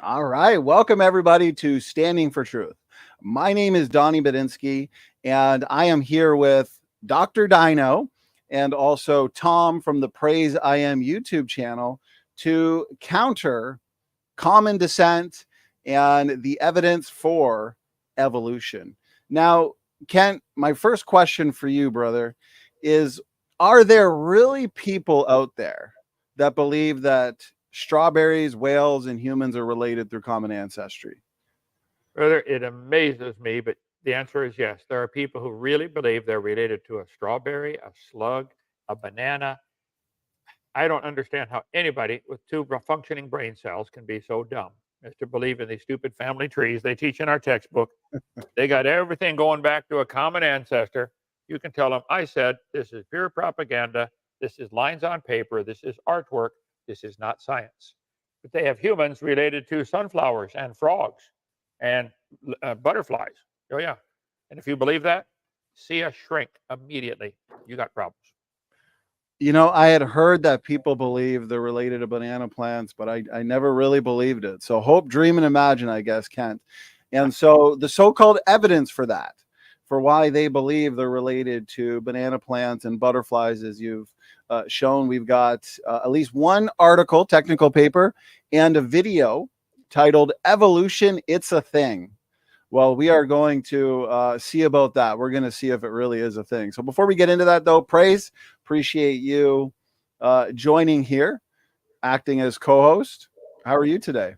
All right. Welcome, everybody, to Standing for Truth. My name is Donnie Badinsky, and I am here with Dr. Dino and also Tom from the Praise I Am YouTube channel to counter common descent and the evidence for evolution. Now, Kent, my first question for you, brother, is are there really people out there that believe that strawberries, whales, and humans are related through common ancestry? Brother, it amazes me, but the answer is yes. There are people who really believe they're related to a strawberry, a slug, a banana. I don't understand how anybody with two functioning brain cells can be so dumb as to believe in these stupid family trees they teach in our textbook. They got everything going back to a common ancestor. You can tell them, I said, this is pure propaganda. This is lines on paper. This is artwork. This is not science. But they have humans related to sunflowers and frogs and butterflies. Oh, yeah. And if you believe that, see us shrink immediately. You got problems. You know, I had heard that people believe they're related to banana plants, but I never really believed it. So hope, dream, and imagine, I guess, Kent. And so the so-called evidence for that, for why they believe they're related to banana plants and butterflies, as you've shown, we've got at least one article, technical paper, and a video titled Evolution, It's a Thing. Well, we are going to see about that. We're going to see if it really is a thing. So before we get into that, though, Praise, appreciate you joining here, acting as co-host. How are you today?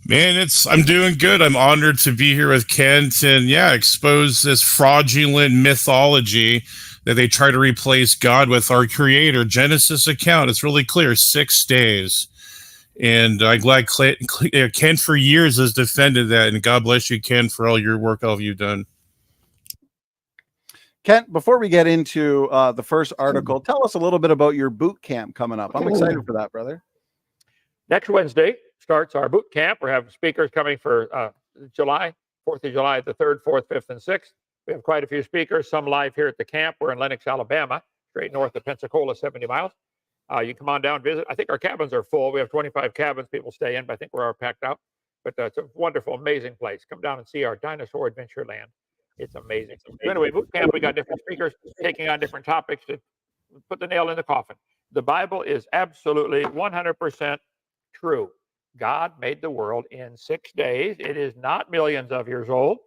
Man, I'm doing good. I'm honored to be here with Kent and expose this fraudulent mythology that they try to replace God with our creator. Genesis account, it's really clear, 6 days. And I'm glad Ken for years has defended that, and God bless you, Ken, for all your work, all you've done. Kent, before we get into the first article, tell us a little bit about your boot camp coming up. I'm excited for that, brother. Next Wednesday starts our boot camp. We're having speakers coming for July, 4th of July, the 3rd, 4th, 5th, and 6th. We have quite a few speakers, some live here at the camp. We're in Lenox, Alabama, straight north of Pensacola, 70 miles. You come on down, visit. I think our cabins are full. We have 25 cabins people stay in, but I think we're all packed out. But it's a wonderful, amazing place. Come down and see our dinosaur adventure land. It's amazing. So anyway, boot camp, we got different speakers taking on different topics to put the nail in the coffin. The Bible is absolutely 100% true. God made the world in 6 days. It is not millions of years old.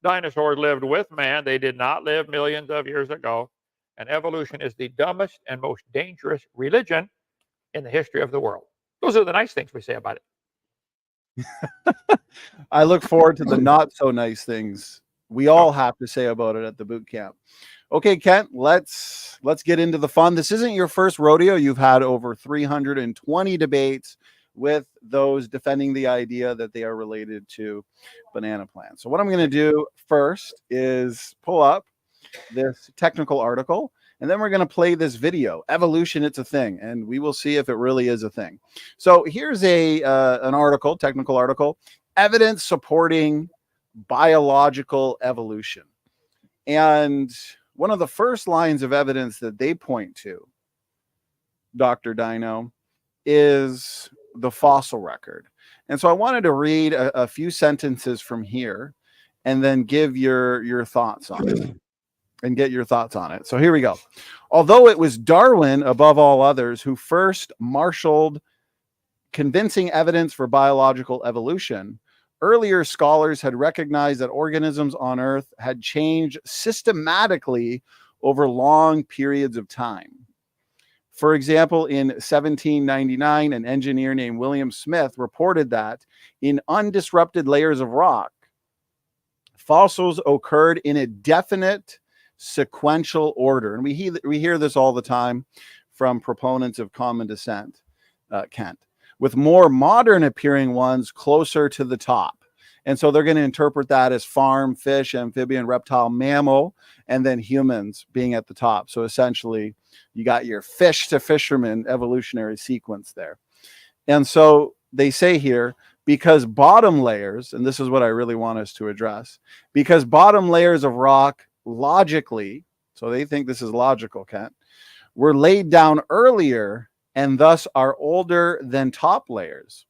Dinosaurs lived with man. They did not live millions of years ago. And evolution is the dumbest and most dangerous religion in the history of the world. Those are the nice things we say about it. I look forward to the not so nice things we all have to say about it at the boot camp. Okay, Kent, let's get into the fun. This isn't your first rodeo. You've had over 320 debates with those defending the idea that they are related to banana plants. So what I'm going to do first is pull up this technical article, and then we're going to play this video, Evolution, It's a Thing, and we will see if it really is a thing. So here's an article, technical article, evidence supporting biological evolution. And one of the first lines of evidence that they point to, Dr. Dino, is the fossil record. And so I wanted to read a few sentences from here and then give your thoughts on it. And get your thoughts on it. So here we go. Although it was Darwin, above all others, who first marshaled convincing evidence for biological evolution, earlier scholars had recognized that organisms on Earth had changed systematically over long periods of time. For example, in 1799, an engineer named William Smith reported that in undisrupted layers of rock, fossils occurred in a definite sequential order. And we hear this all the time from proponents of common descent, Kent, with more modern appearing ones closer to the top. And so they're going to interpret that as farm, fish, amphibian, reptile, mammal, and then humans being at the top. So essentially, you got your fish to fisherman evolutionary sequence there. And so they say here, because bottom layers, and this is what I really want us to address, because bottom layers of rock logically, so they think this is logical, Kent, were laid down earlier and thus are older than top layers.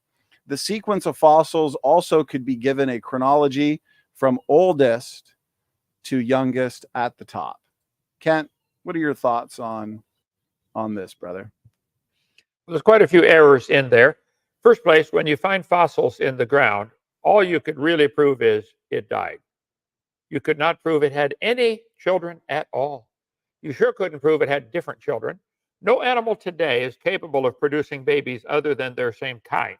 the sequence of fossils also could be given a chronology from oldest to youngest at the top. Kent, what are your thoughts on this, brother? There's quite a few errors in there. First place, when you find fossils in the ground, all you could really prove is it died. You could not prove it had any children at all. You sure couldn't prove it had different children. No animal today is capable of producing babies other than their same kind.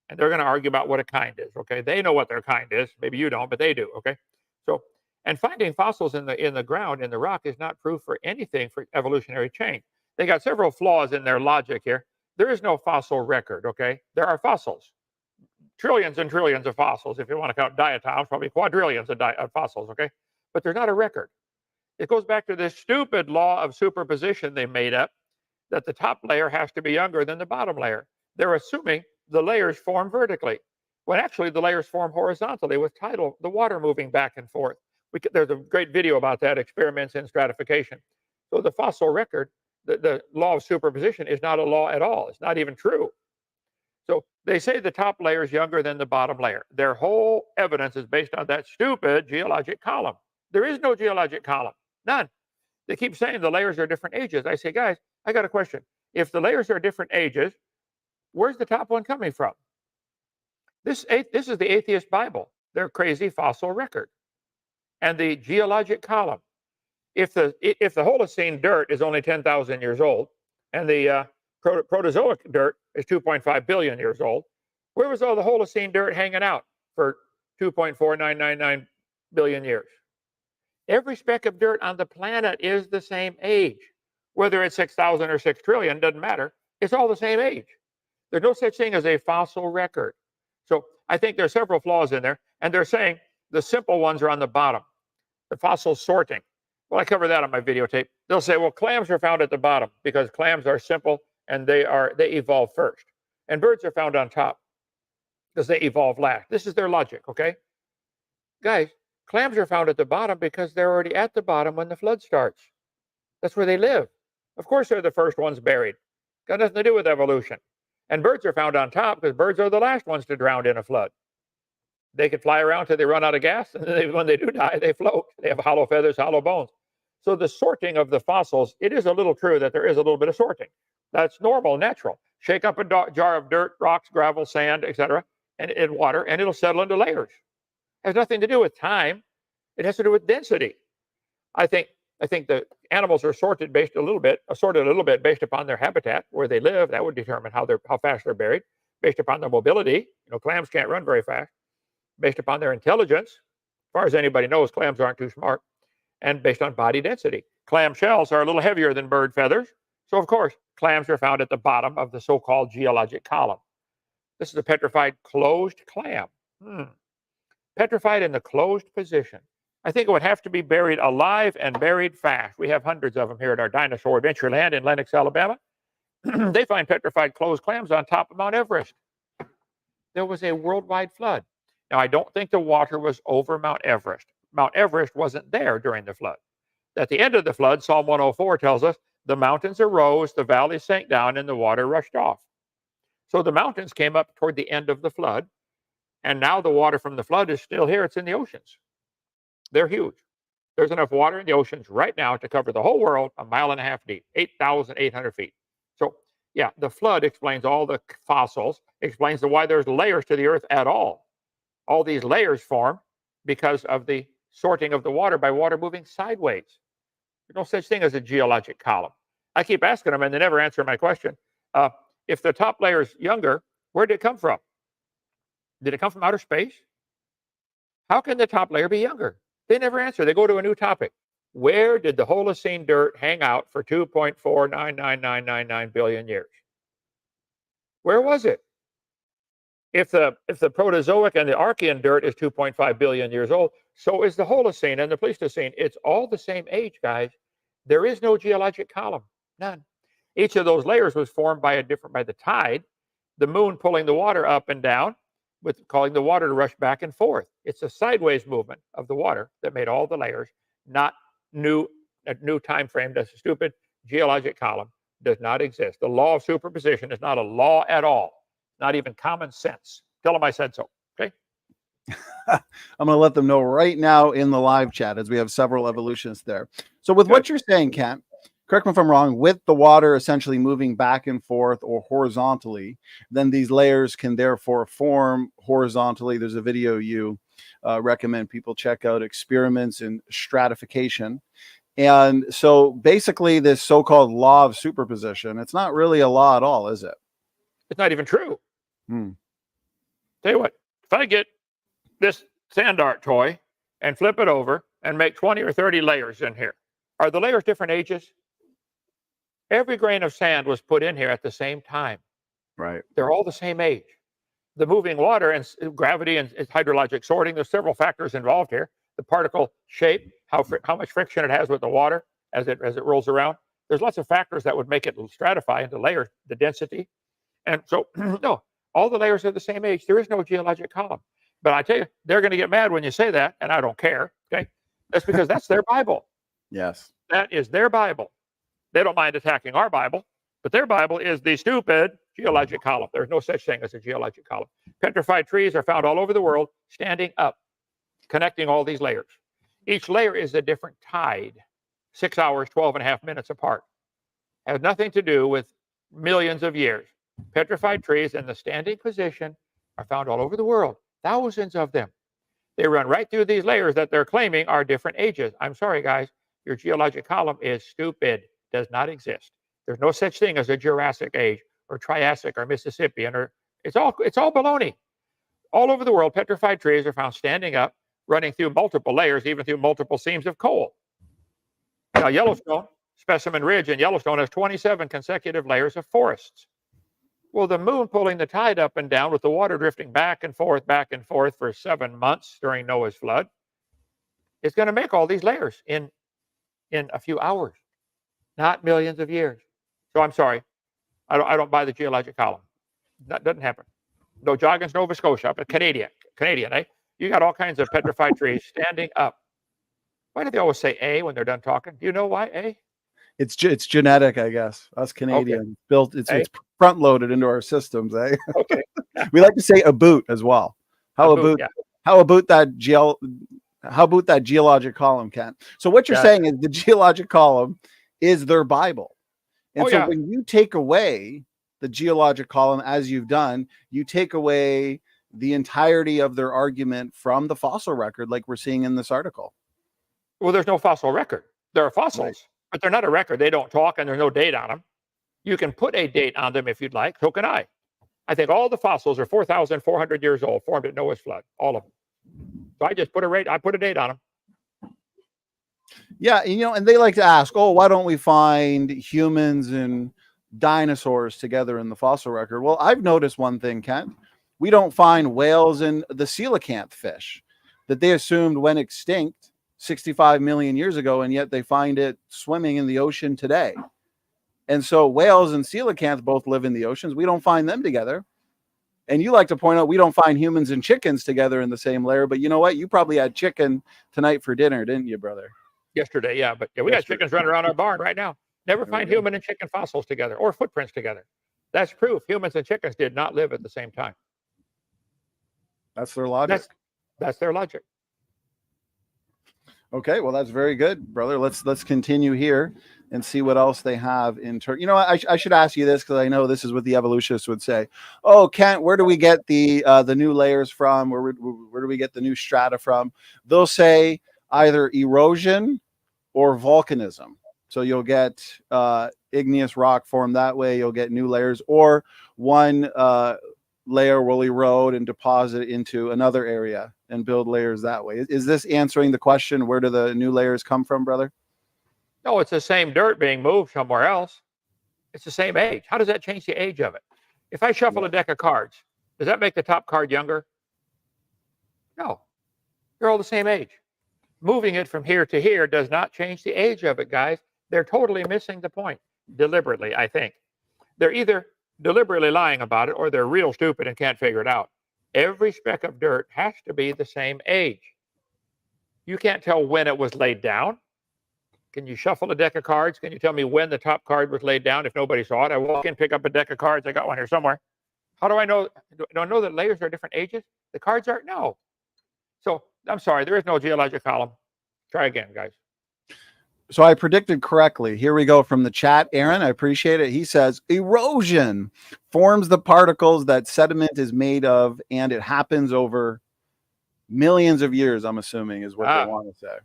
And they're going to argue about what a kind is, okay? They know what their kind is. Maybe you don't, but they do, okay? So, and finding fossils in the ground, in the rock, is not proof for anything for evolutionary change. They got several flaws in their logic here. There is no fossil record, okay? There are fossils. Trillions and trillions of fossils. If you want to count diatoms, probably quadrillions of fossils, okay? But there's not a record. It goes back to this stupid law of superposition they made up, that the top layer has to be younger than the bottom layer. They're assuming the layers form vertically, when actually the layers form horizontally with the water moving back and forth. There's a great video about that, experiments in stratification. So the fossil record, the law of superposition, is not a law at all. It's not even true. So they say the top layer is younger than the bottom layer. Their whole evidence is based on that stupid geologic column. There is no geologic column, none. They keep saying the layers are different ages. I say, guys, I got a question. If the layers are different ages, where's the top one coming from? This is the atheist Bible, their crazy fossil record. And the geologic column. If the Holocene dirt is only 10,000 years old, and the Proterozoic dirt is 2.5 billion years old, where was all the Holocene dirt hanging out for 2.4999 billion years? Every speck of dirt on the planet is the same age. Whether it's 6,000 or 6 trillion, doesn't matter. It's all the same age. There's no such thing as a fossil record. So I think there are several flaws in there, and they're saying the simple ones are on the bottom. The fossil sorting. Well, I cover that on my videotape. They'll say, well, clams are found at the bottom because clams are simple and they evolve first. And birds are found on top because they evolve last. This is their logic, okay? Guys, clams are found at the bottom because they're already at the bottom when the flood starts. That's where they live. Of course, they're the first ones buried. Got nothing to do with evolution. And birds are found on top because birds are the last ones to drown in a flood. They can fly around till they run out of gas, and when they do die, they float. They have hollow feathers, hollow bones. So the sorting of the fossils, it is a little true that there is a little bit of sorting. That's normal, natural. Shake up a jar of dirt, rocks, gravel, sand, etc., and water, and it'll settle into layers. It has nothing to do with time. It has to do with density. I think the animals are sorted a little bit based upon their habitat, where they live. That would determine how fast they're buried, based upon their mobility. Clams can't run very fast. Based upon their intelligence, as far as anybody knows, clams aren't too smart, and based on body density. Clam shells are a little heavier than bird feathers, so of course, clams are found at the bottom of the so-called geologic column. This is a petrified closed clam. Petrified in the closed position. I think it would have to be buried alive and buried fast. We have hundreds of them here at our dinosaur adventure land in Lenox, Alabama. They find petrified closed clams on top of Mount Everest. There was a worldwide flood. Now, I don't think the water was over Mount Everest. Mount Everest wasn't there during the flood. At the end of the flood, Psalm 104 tells us the mountains arose, the valleys sank down, and the water rushed off. So the mountains came up toward the end of the flood, and now the water from the flood is still here. It's in the oceans. They're huge. There's enough water in the oceans right now to cover the whole world 1.5 miles deep, 8,800 feet. So, yeah, the flood explains all the fossils, explains why there's layers to the earth at all. All these layers form because of the sorting of the water by water moving sideways. There's no such thing as a geologic column. I keep asking them, and they never answer my question. If the top layer is younger, where did it come from? Did it come from outer space? How can the top layer be younger? They never answer. They go to a new topic. Where did the Holocene dirt hang out for 2.499999 billion years? Where was it? If the Proterozoic and the Archean dirt is 2.5 billion years old, so is the Holocene and the Pleistocene. It's all the same age, guys. There is no geologic column, none. Each of those layers was formed by the tide, the moon pulling the water up and down, causing the water to rush back and forth. It's a sideways movement of the water that made all the layers, not a new time frame. That's a stupid geologic column. Does not exist. The law of superposition is not a law at all. not even common sense. Tell them I said so. Okay. I'm going to let them know right now in the live chat, as we have several evolutionists there. So with what you're saying, Kent, correct me if I'm wrong, with the water essentially moving back and forth or horizontally, then these layers can therefore form horizontally. There's a video you recommend people check out, Experiments in Stratification. And so basically this so-called law of superposition, it's not really a law at all, is it? It's not even true. Tell you what, if I get this sand art toy and flip it over and make 20 or 30 layers in here, are the layers different ages? Every grain of sand was put in here at the same time. Right. They're all the same age. The moving water and gravity and hydrologic sorting, there's several factors involved here. The particle shape, how much friction it has with the water as it rolls around. There's lots of factors that would make it stratify into layers, the density. And so, no, all the layers are the same age. There is no geologic column. But I tell you, they're going to get mad when you say that, and I don't care. Okay, that's because that's their Bible. Yes, that is their Bible. They don't mind attacking our Bible, but their Bible is the stupid geologic column. There's no such thing as a geologic column. Petrified trees are found all over the world, standing up, connecting all these layers. Each layer is a different tide, 6 hours, 12 and a half minutes apart. Has nothing to do with millions of years. Petrified trees in the standing position are found all over the world, thousands of them. They run right through these layers that they're claiming are different ages. I'm sorry, guys, your geologic column is stupid, does not exist. There's no such thing as a Jurassic age or Triassic or Mississippian, or it's all baloney. All over the world, petrified trees are found standing up, running through multiple layers, even through multiple seams of coal. Now, Yellowstone, Specimen Ridge in Yellowstone has 27 consecutive layers of forests. Well, the moon pulling the tide up and down with the water drifting back and forth for 7 months during Noah's flood is going to make all these layers in a few hours, not millions of years. So I'm sorry, I don't buy the geologic column. That doesn't happen. No Joggins, Nova Scotia, but Canadian, eh? You got all kinds of petrified trees standing up. Why do they always say A when they're done talking? Do you know why A? It's genetic, I guess. Us Canadians built it's front loaded into our systems, eh? Okay. We like to say a boot as well. How about that geologic column, Kent? So what you're saying is the geologic column is their Bible. And when you take away the geologic column, as you've done, you take away the entirety of their argument from the fossil record, like we're seeing in this article. Well, there's no fossil record. There are fossils, but they're not a record. They don't talk, and there's no date on them. You can put a date on them if you'd like. So can I. I think all the fossils are 4,400 years old, formed at Noah's flood, all of them. So I just put a date on them. Yeah, and they like to ask, why don't we find humans and dinosaurs together in the fossil record? Well, I've noticed one thing, Kent. We don't find whales and the coelacanth fish that they assumed went extinct 65 million years ago, and yet they find it swimming in the ocean today. And so whales and coelacanth both live in the oceans. We don't find them together. And you like to point out we don't find humans and chickens together in the same layer. But you know what? You probably had chicken tonight for dinner, didn't you, brother? Yesterday, yeah. But we got chickens running around our barn right now. Never find human and chicken fossils together or footprints together. That's proof humans and chickens did not live at the same time. That's their logic. That's their logic. Okay, well, that's very good, brother. Let's continue here and see what else they have in turn. I should ask you this because I know this is what the evolutionists would say. Oh, Kent, where do we get the new layers from? Where do we get the new strata from? They'll say either erosion or volcanism. So you'll get igneous rock formed that way. You'll get new layers, or one layer will erode and deposit into another area and build layers that way. Is this answering the question, where do the new layers come from, brother? No, it's the same dirt being moved somewhere else. It's the same age. How does that change the age of it? If I shuffle a deck of cards, does that make the top card younger? No. They're all the same age. Moving it from here to here does not change the age of it, guys. They're totally missing the point. Deliberately, I think. They're either deliberately lying about it or they're real stupid and can't figure it out. Every speck of dirt has to be the same age. You can't tell when it was laid down. Can you shuffle a deck of cards? Can you tell me when the top card was laid down if nobody saw it? I walk in, pick up a deck of cards. I got one here somewhere. How do I know? Do I know that layers are different ages? The cards are no. So I'm sorry, there is no geologic column. Try again, guys. So I predicted correctly. Here we go from the chat. Aaron, I appreciate it. He says erosion forms the particles that sediment is made of, and it happens over millions of years, I'm assuming, is what they want to say.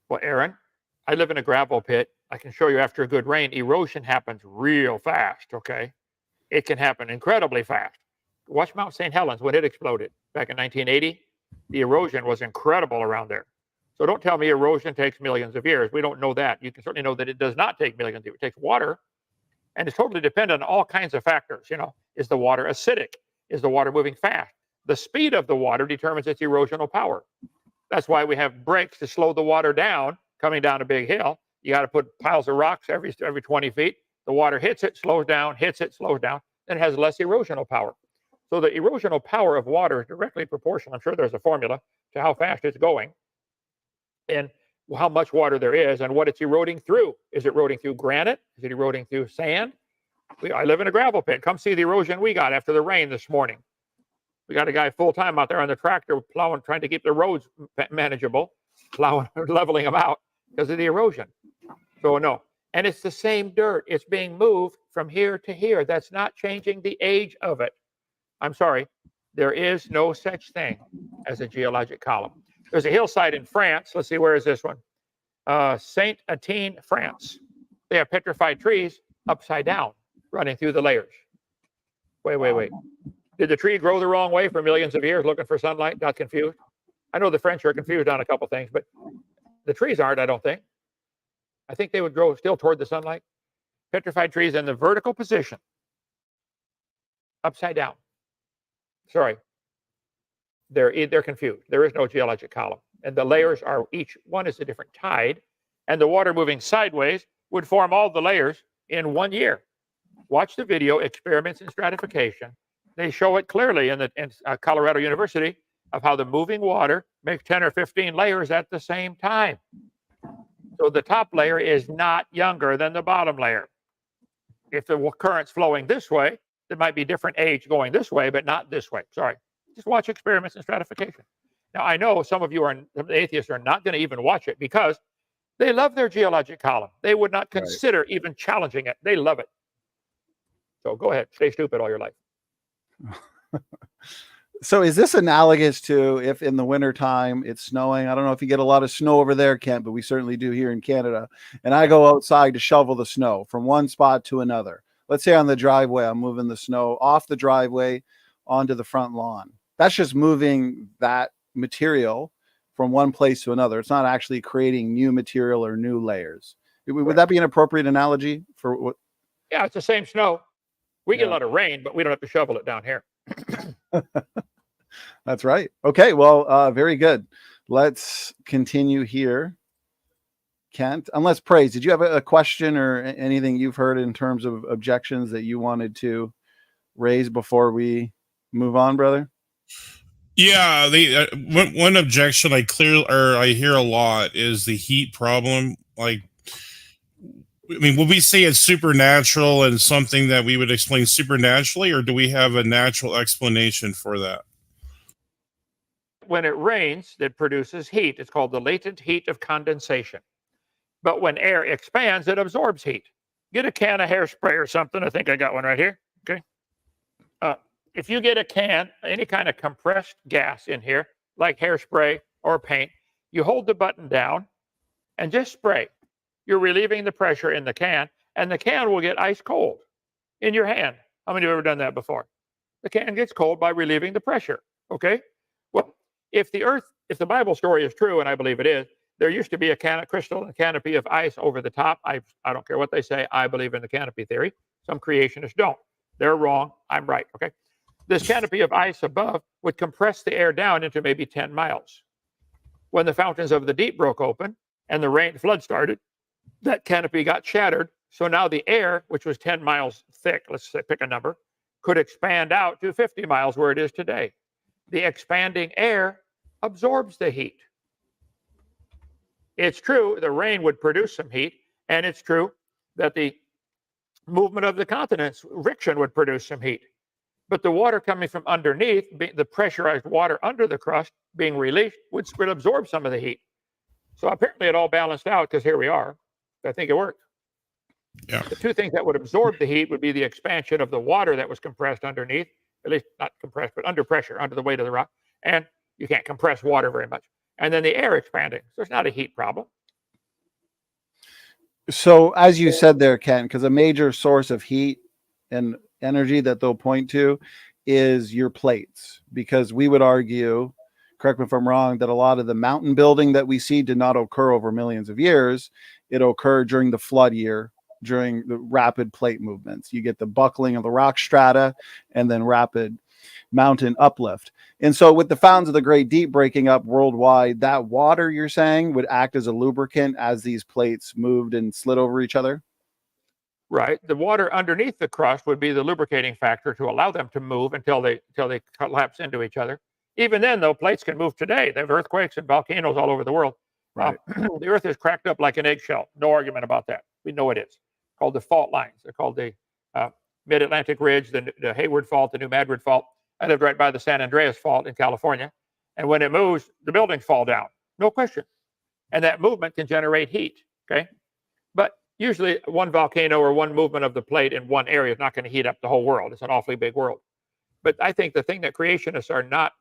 Well, Aaron, I live in a gravel pit. I can show you after a good rain, erosion happens real fast, okay? It can happen incredibly fast. Watch Mount St. Helens when it exploded back in 1980. The erosion was incredible around there. So don't tell me erosion takes millions of years. We don't know that. You can certainly know that it does not take millions of years. It takes water, and it's totally dependent on all kinds of factors. You know, is the water acidic? Is the water moving fast? The speed of the water determines its erosional power. That's why we have brakes to slow the water down coming down a big hill. You got to put piles of rocks every 20 feet. The water hits it, slows down, hits it, slows down, then it has less erosional power. So the erosional power of water is directly proportional. I'm sure there's a formula to how fast it's going and how much water there is and what it's eroding through. Is it eroding through granite? Is it eroding through sand? I live in a gravel pit. Come see the erosion we got after the rain this morning. We got a guy full-time out there on the tractor plowing, trying to keep the roads manageable, plowing, leveling them out because of the erosion. So no. And it's the same dirt. It's being moved from here to here. That's not changing the age of it. I'm sorry. There is no such thing as a geologic column. There's a hillside in France. Let's see, where is this one? Saint Etienne, France. They have petrified trees upside down, running through the layers. Wait. Did the tree grow the wrong way for millions of years looking for sunlight? Got confused? I know the French are confused on a couple things, but the trees aren't, I don't think. I think they would grow still toward the sunlight. Petrified trees in the vertical position, upside down. Sorry. They're confused. There is no geologic column. And the layers are, each one is a different tide. And the water moving sideways would form all the layers in 1 year. Watch the video, Experiments in Stratification. They show it clearly in Colorado University of how the moving water makes 10 or 15 layers at the same time. So the top layer is not younger than the bottom layer. If the current's flowing this way, there might be different age going this way, but not this way. Sorry. Just watch Experiments in Stratification. Now, I know some of you atheists are not going to even watch it because they love their geologic column. They would not consider even challenging it. They love it. So go ahead. Stay stupid all your life. So is this analogous to if in the wintertime it's snowing? I don't know if you get a lot of snow over there, Kent, but we certainly do here in Canada. And I go outside to shovel the snow from one spot to another. Let's say on the driveway, I'm moving the snow off the driveway onto the front lawn. That's just moving that material from one place to another. It's not actually creating new material or new layers. Would that be an appropriate analogy for what? Yeah, it's the same snow. We get a lot of rain, but we don't have to shovel it down here. That's right. Okay, well, very good. Let's continue here. Kent, unless Praise, did you have a question or anything you've heard in terms of objections that you wanted to raise before we move on, brother? Yeah, one objection I hear a lot is the heat problem. Like, I mean, would we say it's supernatural and something that we would explain supernaturally, or do we have a natural explanation for that? When it rains, it produces heat. It's called the latent heat of condensation. But when air expands, it absorbs heat. Get a can of hairspray or something. I think I got one right here. Okay. If you get a can, any kind of compressed gas in here, like hairspray or paint, you hold the button down and just spray. You're relieving the pressure in the can, and the can will get ice cold in your hand. How many of you have ever done that before? The can gets cold by relieving the pressure. Okay. Well, if the Bible story is true, and I believe it is, there used to be a canopy of ice over the top. I don't care what they say. I believe in the canopy theory. Some creationists don't. They're wrong. I'm right. Okay. This canopy of ice above would compress the air down into maybe 10 miles. When the fountains of the deep broke open and the flood started, that canopy got shattered. So now the air, which was 10 miles thick, let's say, pick a number, could expand out to 50 miles where it is today. The expanding air absorbs the heat. It's true the rain would produce some heat, and it's true that the movement of the continents, friction, would produce some heat. But the water coming from underneath, the pressurized water under the crust being released, would absorb some of the heat. So apparently it all balanced out because here we are. I think it worked. Yeah. The two things that would absorb the heat would be the expansion of the water that was compressed underneath, at least not compressed, but under pressure, under the weight of the rock. And you can't compress water very much. And then the air expanding. So it's not a heat problem. So as you said there, Ken, because a major source of heat and energy that they'll point to is your plates, because we would argue, correct me if I'm wrong, that a lot of the mountain building that we see did not occur over millions of years. It occurred during the flood year, during the rapid plate movements. You get the buckling of the rock strata and then rapid mountain uplift. And so with the fountains of the Great Deep breaking up worldwide, that water, you're saying, would act as a lubricant as these plates moved and slid over each other? Right. The water underneath the crust would be the lubricating factor to allow them to move until they collapse into each other. Even then, though, plates can move today. They have earthquakes and volcanoes all over the world. Right. The earth is cracked up like an eggshell. No argument about that. We know it is. Called the fault lines. They're called the Mid-Atlantic Ridge, the Hayward Fault, the New Madrid Fault. I lived right by the San Andreas Fault in California. And when it moves, the buildings fall down. No question. And that movement can generate heat. Okay. But usually one volcano or one movement of the plate in one area is not going to heat up the whole world. It's an awfully big world. But I think the thing that creationists are not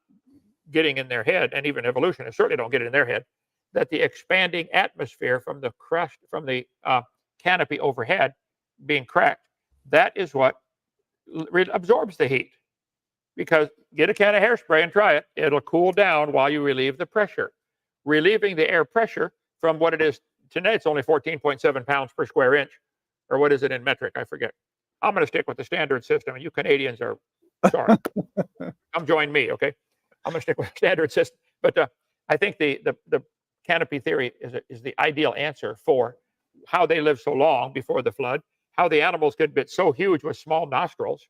getting in their head, and even evolutionists certainly don't get it in their head, that the expanding atmosphere from the crust, from the canopy overhead being cracked, that is what absorbs the heat. Because get a can of hairspray and try it. It'll cool down while you relieve the pressure. Relieving the air pressure from what it is today, it's only 14.7 pounds per square inch. Or what is it in metric? I forget. I'm going to stick with the standard system, and you Canadians are sorry. Come join me, okay? I'm going to stick with the standard system. But I think the canopy theory is the ideal answer for how they lived so long before the flood, how the animals could get so huge with small nostrils.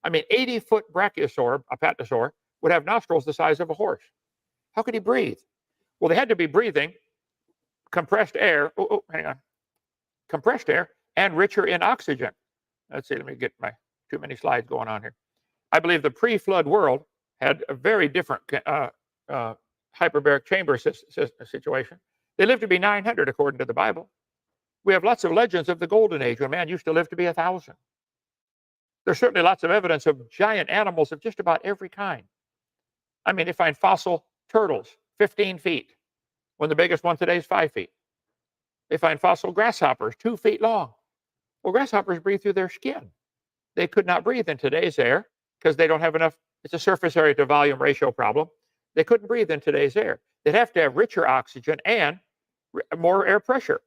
I mean, 80-foot brachiosaur, a patasaur, would have nostrils the size of a horse. How could he breathe? Well, they had to be breathing compressed air. Hang on. Compressed air and richer in oxygen. Let's see, let me get my too many slides going on here. I believe the pre-flood world had a very different hyperbaric chamber situation. They lived to be 900, according to the Bible. We have lots of legends of the golden age when man used to live to be 1,000. There's certainly lots of evidence of giant animals of just about every kind. I mean, they find fossil turtles, 15 feet, when the biggest one today is 5 feet. They find fossil grasshoppers, 2 feet long. Well, grasshoppers breathe through their skin. They could not breathe in today's air because they don't have enough. It's a surface area to volume ratio problem. They couldn't breathe in today's air. They'd have to have richer oxygen and more air pressure.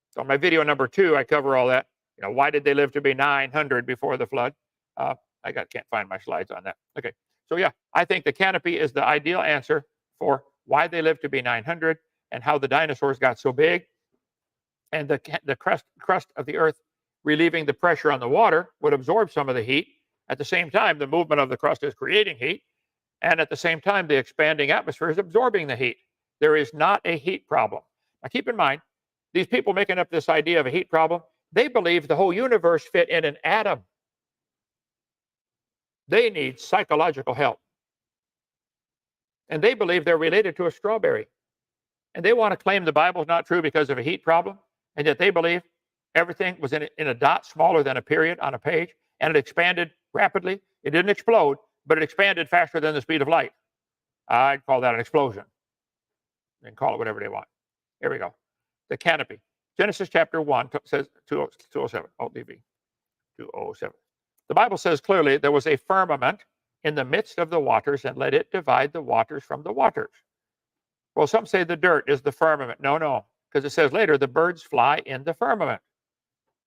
So on my video number 2, I cover all that. You know, why did they live to be 900 before the flood? Can't find my slides on that. Okay, so yeah, I think the canopy is the ideal answer for why they lived to be 900 and how the dinosaurs got so big. And the crust of the earth relieving the pressure on the water would absorb some of the heat. At the same time, the movement of the crust is creating heat. And at the same time, the expanding atmosphere is absorbing the heat. There is not a heat problem. Now, keep in mind, these people making up this idea of a heat problem, they believe the whole universe fit in an atom. They need psychological help. And they believe they're related to a strawberry. And they want to claim the Bible is not true because of a heat problem, and yet they believe everything was in a dot smaller than a period on a page, and it expanded rapidly. It didn't explode, but it expanded faster than the speed of light. I'd call that an explosion. They can call it whatever they want. Here we go. The canopy. Genesis chapter 1 says 207. DV 207. The Bible says clearly there was a firmament in the midst of the waters, and let it divide the waters from the waters. Well, some say the dirt is the firmament. No, because it says later the birds fly in the firmament.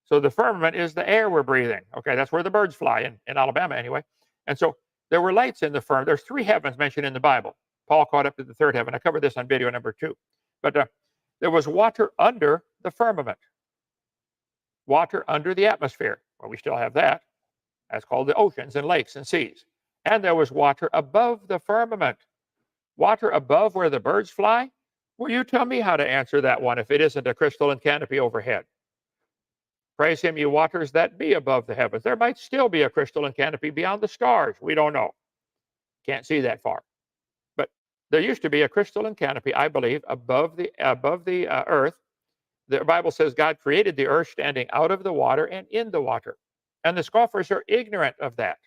So the firmament is the air we're breathing. Okay, that's where the birds fly in Alabama anyway. And so there were lights in the firmament. There's 3 heavens mentioned in the Bible. Paul caught up to the 3rd heaven. I covered this on video number 2. But there was water under the firmament. Water under the atmosphere. Well, we still have that. That's called the oceans and lakes and seas. And there was water above the firmament. Water above where the birds fly? Will you tell me how to answer that one if it isn't a crystalline canopy overhead? Praise him, you waters that be above the heavens. There might still be a crystalline canopy beyond the stars. We don't know. Can't see that far. But there used to be a crystalline canopy, I believe, above the earth. The Bible says God created the earth standing out of the water and in the water. And the scoffers are ignorant of that.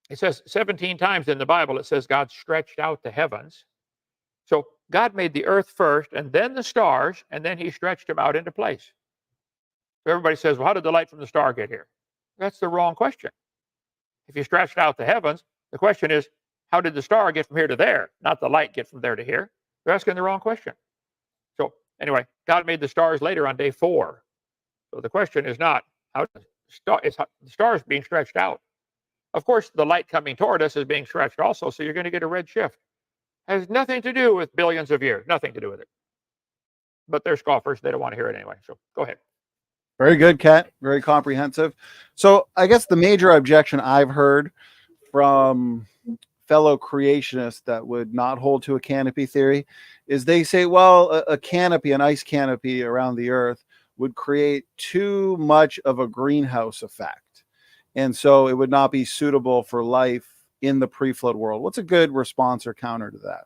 It says 17 times in the Bible, it says God stretched out the heavens. So God made the earth first and then the stars, and then he stretched them out into place. So everybody says, well, how did the light from the star get here? That's the wrong question. If you stretched out the heavens, the question is, how did the star get from here to there? Not the light get from there to here. They're asking the wrong question. So anyway, God made the stars later on day 4. So the question is not how the stars being stretched out. Of course, the light coming toward us is being stretched also, so you're going to get a red shift. Has nothing to do with billions of years, nothing to do with it. But they're scoffers, they don't want to hear it anyway. So go ahead. Very good, Kent. Very comprehensive. So I guess the major objection I've heard from fellow creationists that would not hold to a canopy theory is they say, well, a canopy, an ice canopy around the earth would create too much of a greenhouse effect. And so it would not be suitable for life in the pre-flood world. What's a good response or counter to that?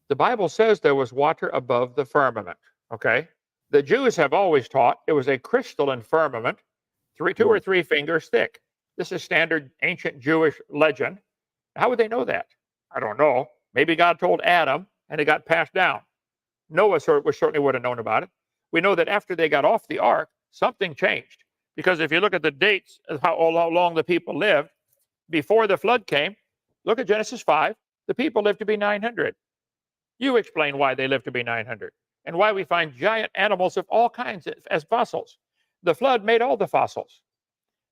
The Bible says there was water above the firmament, okay? The Jews have always taught it was a crystalline firmament, 2 or 3 fingers thick. This is standard ancient Jewish legend. How would they know that? I don't know. Maybe God told Adam and it got passed down. Noah certainly would have known about it. We know that after they got off the ark, something changed. Because if you look at the dates of how long the people lived, before the flood came, look at Genesis 5, the people lived to be 900. You explain why they lived to be 900 and why we find giant animals of all kinds as fossils. The flood made all the fossils.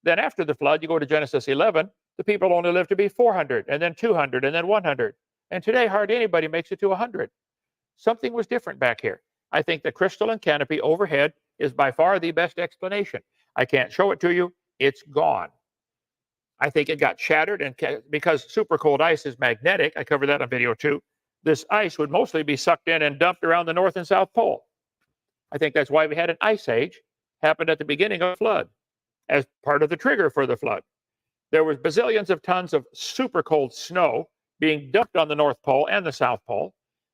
Then after the flood, you go to Genesis 11, the people only lived to be 400 and then 200 and then 100. And today, hardly anybody makes it to 100. Something was different back here. I think the crystalline canopy overhead is by far the best explanation. I can't show it to you. It's gone. I think it got shattered, and because super cold ice is magnetic, I covered that on video 2, this ice would mostly be sucked in and dumped around the North and South Pole. I think that's why we had an ice age, happened at the beginning of the flood, as part of the trigger for the flood. There was bazillions of tons of super cold snow being dumped on the North Pole and the South Pole.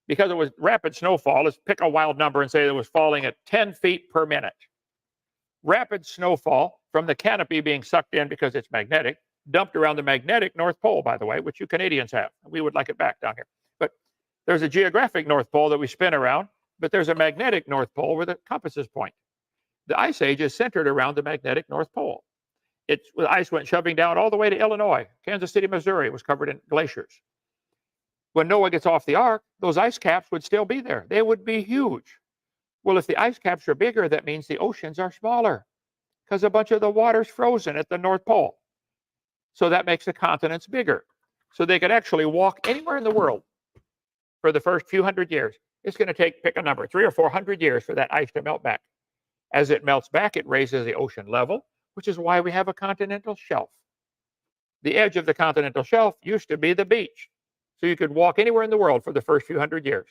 Because it was rapid snowfall, let's pick a wild number and say it was falling at 10 feet per minute. Rapid snowfall from the canopy being sucked in because it's magnetic, dumped around the magnetic North Pole, by the way, which you Canadians have. We would like it back down here. But there's a geographic North Pole that we spin around, but there's a magnetic North Pole where the compasses point. The ice age is centered around the magnetic North Pole. The ice went shoving down all the way to Illinois. Kansas City, Missouri was covered in glaciers. When Noah gets off the ark, those ice caps would still be there. They would be huge. Well, if the ice caps are bigger, that means the oceans are smaller because a bunch of the water's frozen at the North Pole. So that makes the continents bigger. So they could actually walk anywhere in the world for the first few hundred years. It's going to take, pick a number, 300 or 400 years for that ice to melt back. As it melts back, it raises the ocean level, which is why we have a continental shelf. The edge of the continental shelf used to be the beach. So you could walk anywhere in the world for the first few hundred years.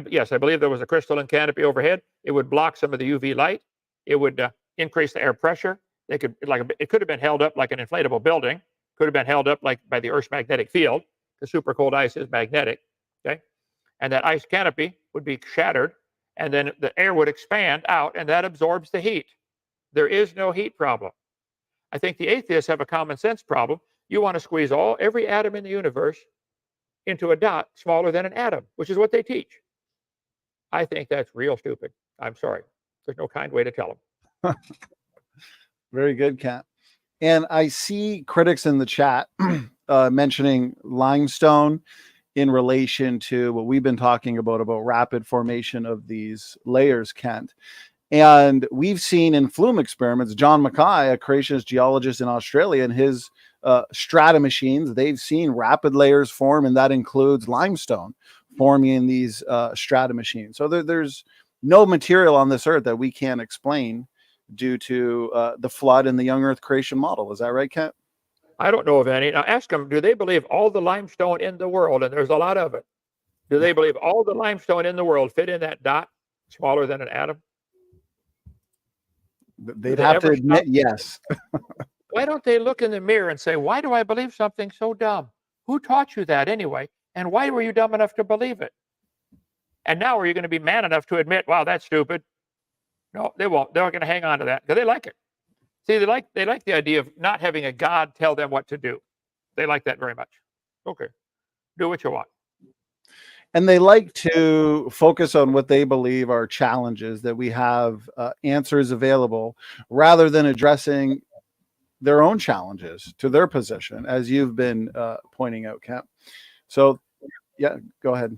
Yes, I believe there was a crystalline canopy overhead. It would block some of the UV light. It would increase the air pressure. It could have been held up like an inflatable building. Could have been held up like by the Earth's magnetic field. The super cold ice is magnetic. Okay, and that ice canopy would be shattered, and then the air would expand out, and that absorbs the heat. There is no heat problem. I think the atheists have a common sense problem. You want to squeeze every atom in the universe into a dot smaller than an atom, which is what they teach. I think that's real stupid. I'm sorry. There's no kind way to tell them. Very good, Kat. And I see critics in the chat mentioning limestone in relation to what we've been talking about rapid formation of these layers, Kent. And we've seen in flume experiments, John Mackay, a creationist geologist in Australia, and his strata machines, they've seen rapid layers form, and that includes limestone forming in these strata machines. So there's no material on this earth that we can't explain due to the flood and the young earth creation model. Is that right, Kent? I don't know of any. Now ask them, do they believe all the limestone in the world, and there's a lot of it, do they believe all the limestone in the world fit in that dot smaller than an atom? They'd have to admit yes. Why don't they look in the mirror and say, why do I believe something so dumb? Who taught you that anyway? And why were you dumb enough to believe it? And now are you going to be man enough to admit, wow, that's stupid? No, they won't. They're not going to hang on to that because they like it. See, they like the idea of not having a God tell them what to do. They like that very much. Okay, do what you want. And they like to focus on what they believe are challenges, that we have answers available, rather than addressing their own challenges to their position, as you've been pointing out, Kent. So, yeah, go ahead.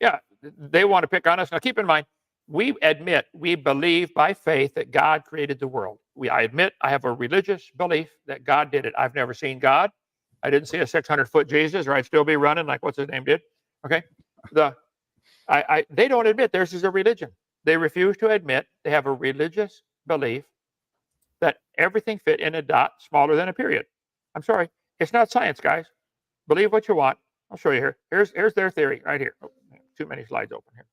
Yeah, they want to pick on us. Now, keep in mind, we admit, we believe by faith that God created the world. I admit I have a religious belief that God did it. I've never seen God. I didn't see a 600-foot Jesus, or I'd still be running like what's his name did. Okay, they don't admit theirs is a religion. They refuse to admit they have a religious belief that everything fit in a dot smaller than a period. I'm sorry, it's not science, guys. Believe what you want. I'll show you here. Here's their theory right here. Oh, too many slides open here.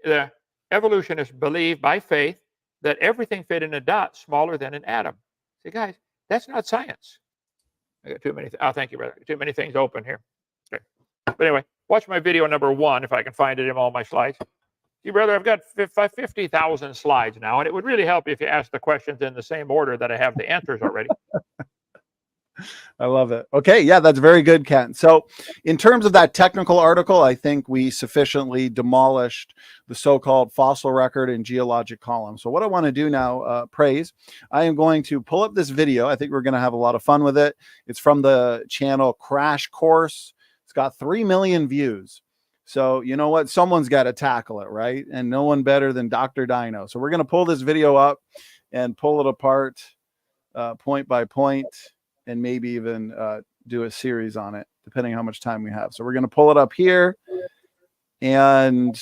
The evolutionists believe by faith that everything fit in a dot smaller than an atom. See, guys, that's not science. I got too many. Oh, thank you, brother. Too many things open here. Okay. But anyway, watch my video number 1 if I can find it in all my slides. See, brother, I've got 50,000 slides now, and it would really help if you ask the questions in the same order that I have the answers already. I love it. Okay, yeah, that's very good, Ken. So in terms of that technical article, I think we sufficiently demolished the so-called fossil record and geologic column. So what I want to do now, Praise, I am going to pull up this video. I think we're going to have a lot of fun with it. It's from the channel CrashCourse. It's got 3 million views. So you know what? Someone's got to tackle it, right? And no one better than Dr. Dino. So we're going to pull this video up and pull it apart point by point, and maybe even do a series on it, depending on how much time we have. So we're going to pull it up here, and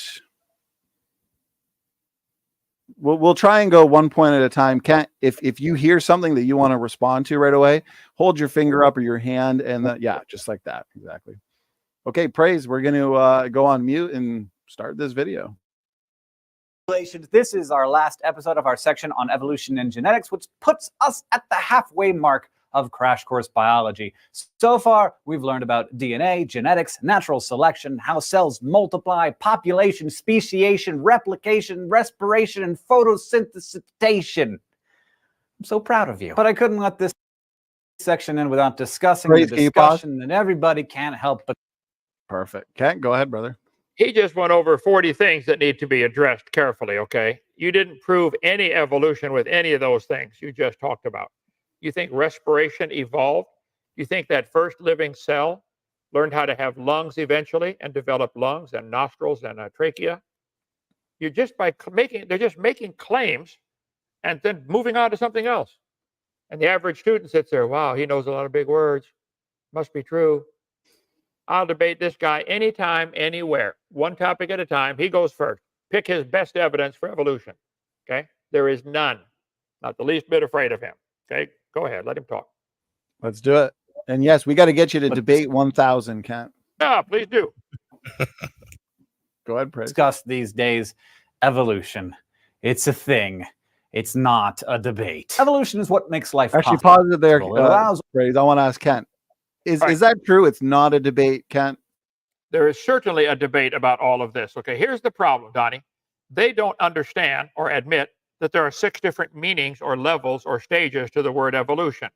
we'll try and go one point at a time. Kent, if you hear something that you want to respond to right away, hold your finger up or your hand, and yeah, just like that. Exactly. Okay, Praise, we're going to go on mute and start this video. This is our last episode of our section on evolution and genetics, which puts us at the halfway mark of Crash Course Biology. So far, we've learned about DNA, genetics, natural selection, how cells multiply, population, speciation, replication, respiration, and photosynthesis. I'm so proud of you. But I couldn't let this section in without discussing the discussion that everybody can't help but... Perfect. Kent, go ahead, brother. He just went over 40 things that need to be addressed carefully, okay? You didn't prove any evolution with any of those things you just talked about. You think respiration evolved? You think that first living cell learned how to have lungs eventually and develop lungs and nostrils and a trachea? They're just making claims and then moving on to something else. And the average student sits there, wow, he knows a lot of big words. Must be true. I'll debate this guy anytime, anywhere. One topic at a time. He goes first. Pick his best evidence for evolution. Okay? There is none. Not the least bit afraid of him. Okay? Go ahead. Let him talk. Let's do it. And yes, we got to get you to debate 1,000, Kent. Yeah, please do. Go ahead, Praise. Discuss these days evolution. It's a thing. It's not a debate. Evolution is what makes life actually possible. pause it there. Praise. I want to ask Kent. Is that true? It's not a debate, Kent? There is certainly a debate about all of this. Okay, here's the problem, Donnie. They don't understand or admit that there are 6 different meanings or levels or stages to the word evolution.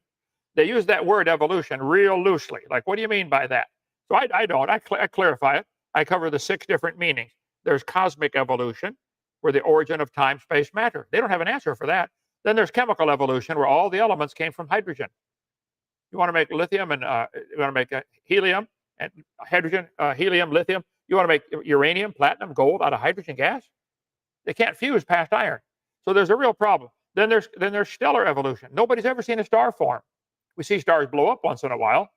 They use that word evolution real loosely. Like, what do you mean by that? So I don't. I clarify it. I cover the 6 different meanings. There's cosmic evolution, where the origin of time, space, matter. They don't have an answer for that. Then there's chemical evolution, where all the elements came from hydrogen. You want to make lithium and you want to make helium and hydrogen, helium, lithium. You want to make uranium, platinum, gold out of hydrogen gas? They can't fuse past iron. So there's a real problem. Then there's stellar evolution. Nobody's ever seen a star form. We see stars blow up once in a while.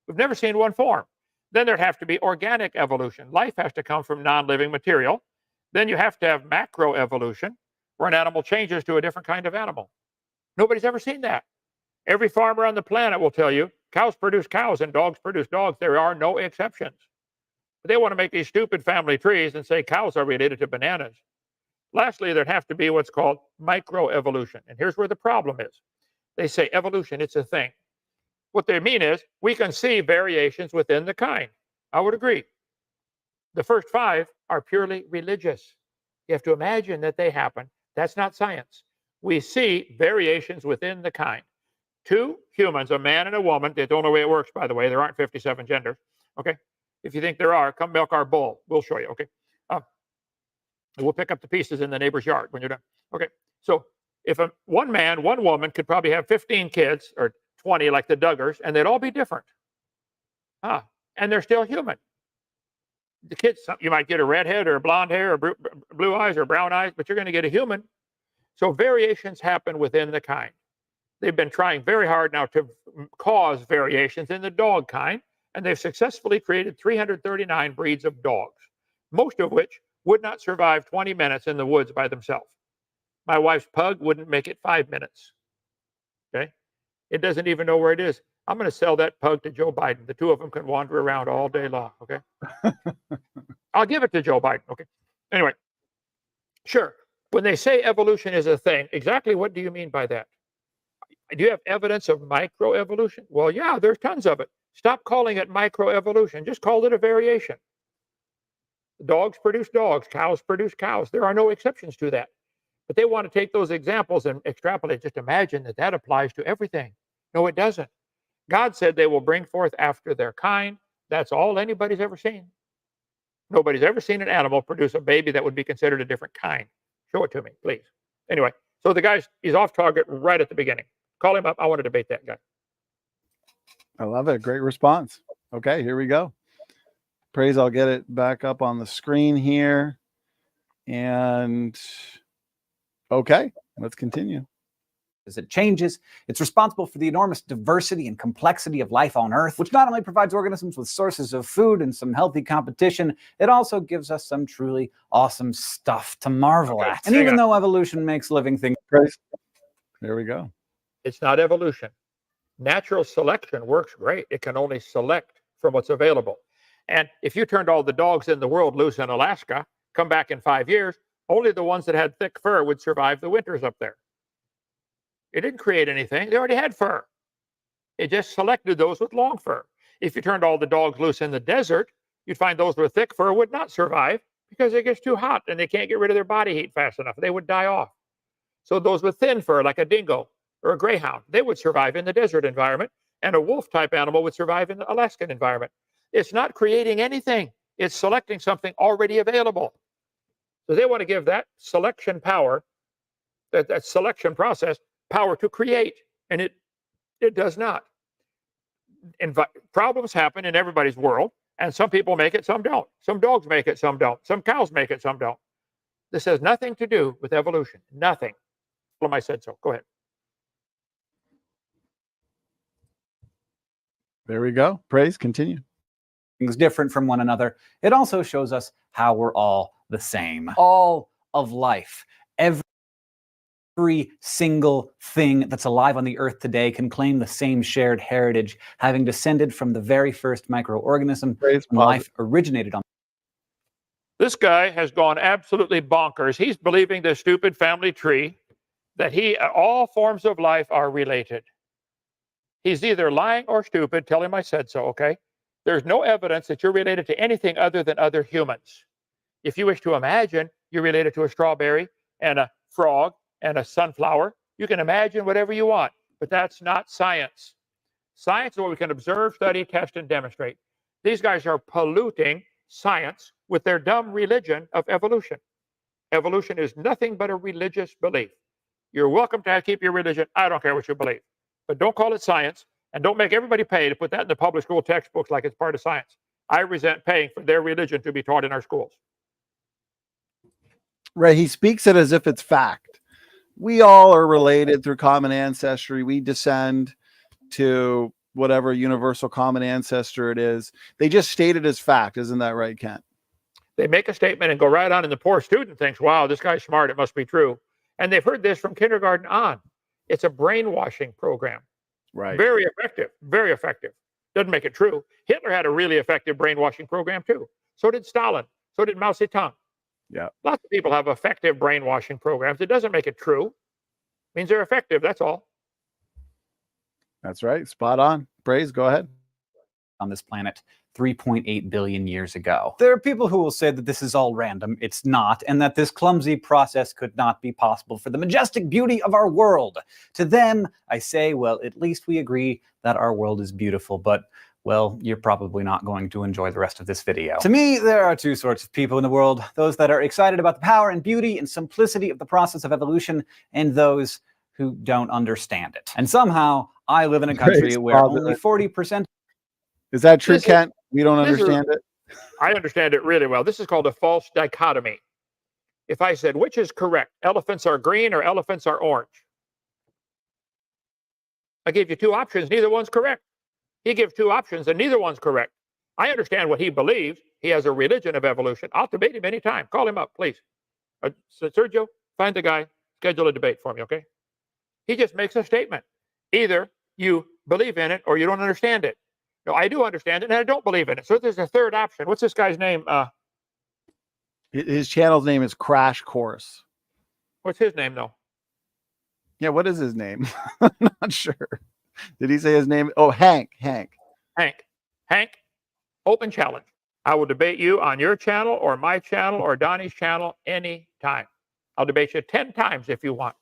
We've never seen one form. Then there'd have to be organic evolution. Life has to come from non-living material. Then you have to have macroevolution, where an animal changes to a different kind of animal. Nobody's ever seen that. Every farmer on the planet will tell you cows produce cows and dogs produce dogs. There are no exceptions. But they want to make these stupid family trees and say cows are related to bananas. Lastly, there'd have to be what's called microevolution. And here's where the problem is. They say evolution, it's a thing. What they mean is we can see variations within the kind. I would agree. The first 5 are purely religious. You have to imagine that they happen. That's not science. We see variations within the kind. 2 humans, a man and a woman. That's the only way it works, by the way. There aren't 57 genders. Okay. If you think there are, come milk our bull. We'll show you. Okay. We'll pick up the pieces in the neighbor's yard when you're done. Okay. So if one man, one woman could probably have 15 kids or 20 like the Duggars, and they'd all be different. And they're still human. The kids, you might get a redhead or a blonde hair or blue eyes or brown eyes, but you're going to get a human. So variations happen within the kind. They've been trying very hard now to cause variations in the dog kind, and they've successfully created 339 breeds of dogs, most of which would not survive 20 minutes in the woods by themselves. My wife's pug wouldn't make it 5 minutes. Okay? It doesn't even know where it is. I'm going to sell that pug to Joe Biden. The 2 of them can wander around all day long. Okay? I'll give it to Joe Biden. Okay? Anyway, sure. When they say evolution is a thing, exactly what do you mean by that? Do you have evidence of microevolution? Well, yeah, there's tons of it. Stop calling it microevolution. Just call it a variation. Dogs produce dogs. Cows produce cows. There are no exceptions to that. But they want to take those examples and extrapolate. Just imagine that that applies to everything. No, it doesn't. God said they will bring forth after their kind. That's all anybody's ever seen. Nobody's ever seen an animal produce a baby that would be considered a different kind. Show it to me, please. Anyway, so the guy's he's off target right at the beginning. Call him up. I want to debate that guy. I love it. Great response. Okay, here we go. Praise, I'll get it back up on the screen here. And okay, let's continue. As it changes, it's responsible for the enormous diversity and complexity of life on Earth, which not only provides organisms with sources of food and some healthy competition, it also gives us some truly awesome stuff to marvel at. And even though evolution makes living things... Praise. There we go. It's not evolution. Natural selection works great. It can only select from what's available. And if you turned all the dogs in the world loose in Alaska, come back in 5 years, only the ones that had thick fur would survive the winters up there. It didn't create anything. They already had fur. It just selected those with long fur. If you turned all the dogs loose in the desert, you'd find those with thick fur would not survive because it gets too hot and they can't get rid of their body heat fast enough. They would die off. So those with thin fur, like a dingo or a greyhound, they would survive in the desert environment, and a wolf-type animal would survive in the Alaskan environment. It's not creating anything. It's selecting something already available. So they want to give that selection power, that selection process, power to create, and it does not. Problems happen in everybody's world, and some people make it, some don't. Some dogs make it, some don't. Some cows make it, some don't. This has nothing to do with evolution. Nothing. I said so. Go ahead. There we go. Praise, continue. Things different from one another. It also shows us how we're all the same. All of life, every single thing that's alive on the earth today can claim the same shared heritage, having descended from the very first microorganism when life originated on. This guy has gone absolutely bonkers. He's believing this stupid family tree that all forms of life are related. He's either lying or stupid. Tell him I said so, okay? There's no evidence that you're related to anything other than other humans. If you wish to imagine you're related to a strawberry and a frog and a sunflower, you can imagine whatever you want, but that's not science. Science is what we can observe, study, test, and demonstrate. These guys are polluting science with their dumb religion of evolution. Evolution is nothing but a religious belief. You're welcome to keep your religion. I don't care what you believe. But don't call it science, and don't make everybody pay to put that in the public school textbooks like it's part of science. I resent paying for their religion to be taught in our schools. Right. He speaks it as if it's fact. We all are related through common ancestry. We descend to whatever universal common ancestor it is. They just state it as fact. Isn't that right, Kent? They make a statement and go right on, and the poor student thinks, wow, this guy's smart. It must be true. And they've heard this from kindergarten on. It's a brainwashing program. Right. Very effective. Very effective. Doesn't make it true. Hitler had a really effective brainwashing program too. So did Stalin. So did Mao Zedong. Yeah. Lots of people have effective brainwashing programs. It doesn't make it true. It means they're effective. That's all. That's right. Spot on. Praise, go ahead. On this planet 3.8 billion years ago. There are people who will say that this is all random. It's not, and that this clumsy process could not be possible for the majestic beauty of our world. To them, I say, well, at least we agree that our world is beautiful, but well, you're probably not going to enjoy the rest of this video. To me, there are two sorts of people in the world: those that are excited about the power and beauty and simplicity of the process of evolution, and those who don't understand it. And somehow, I live in a country Praise where Father. only 40%. Is that true, This is- Kent? We don't this is- understand it. I understand it really well. This is called a false dichotomy. If I said, which is correct? Elephants are green or elephants are orange? I gave you two options. Neither one's correct. He gives two options and neither one's correct. I understand what he believes. He has a religion of evolution. I'll debate him anytime. Call him up, please. Sergio, find the guy. Schedule a debate for me, okay? He just makes a statement. Either you believe in it or you don't understand it. No, I do understand it and I don't believe in it. So there's a third option. What's this guy's name? His channel's name is CrashCourse. What's his name, though? Yeah, what is his name? I'm not sure. Did he say his name? Oh, Hank. Hank, open challenge. I will debate you on your channel or my channel or Donnie's channel anytime. I'll debate you 10 times if you want.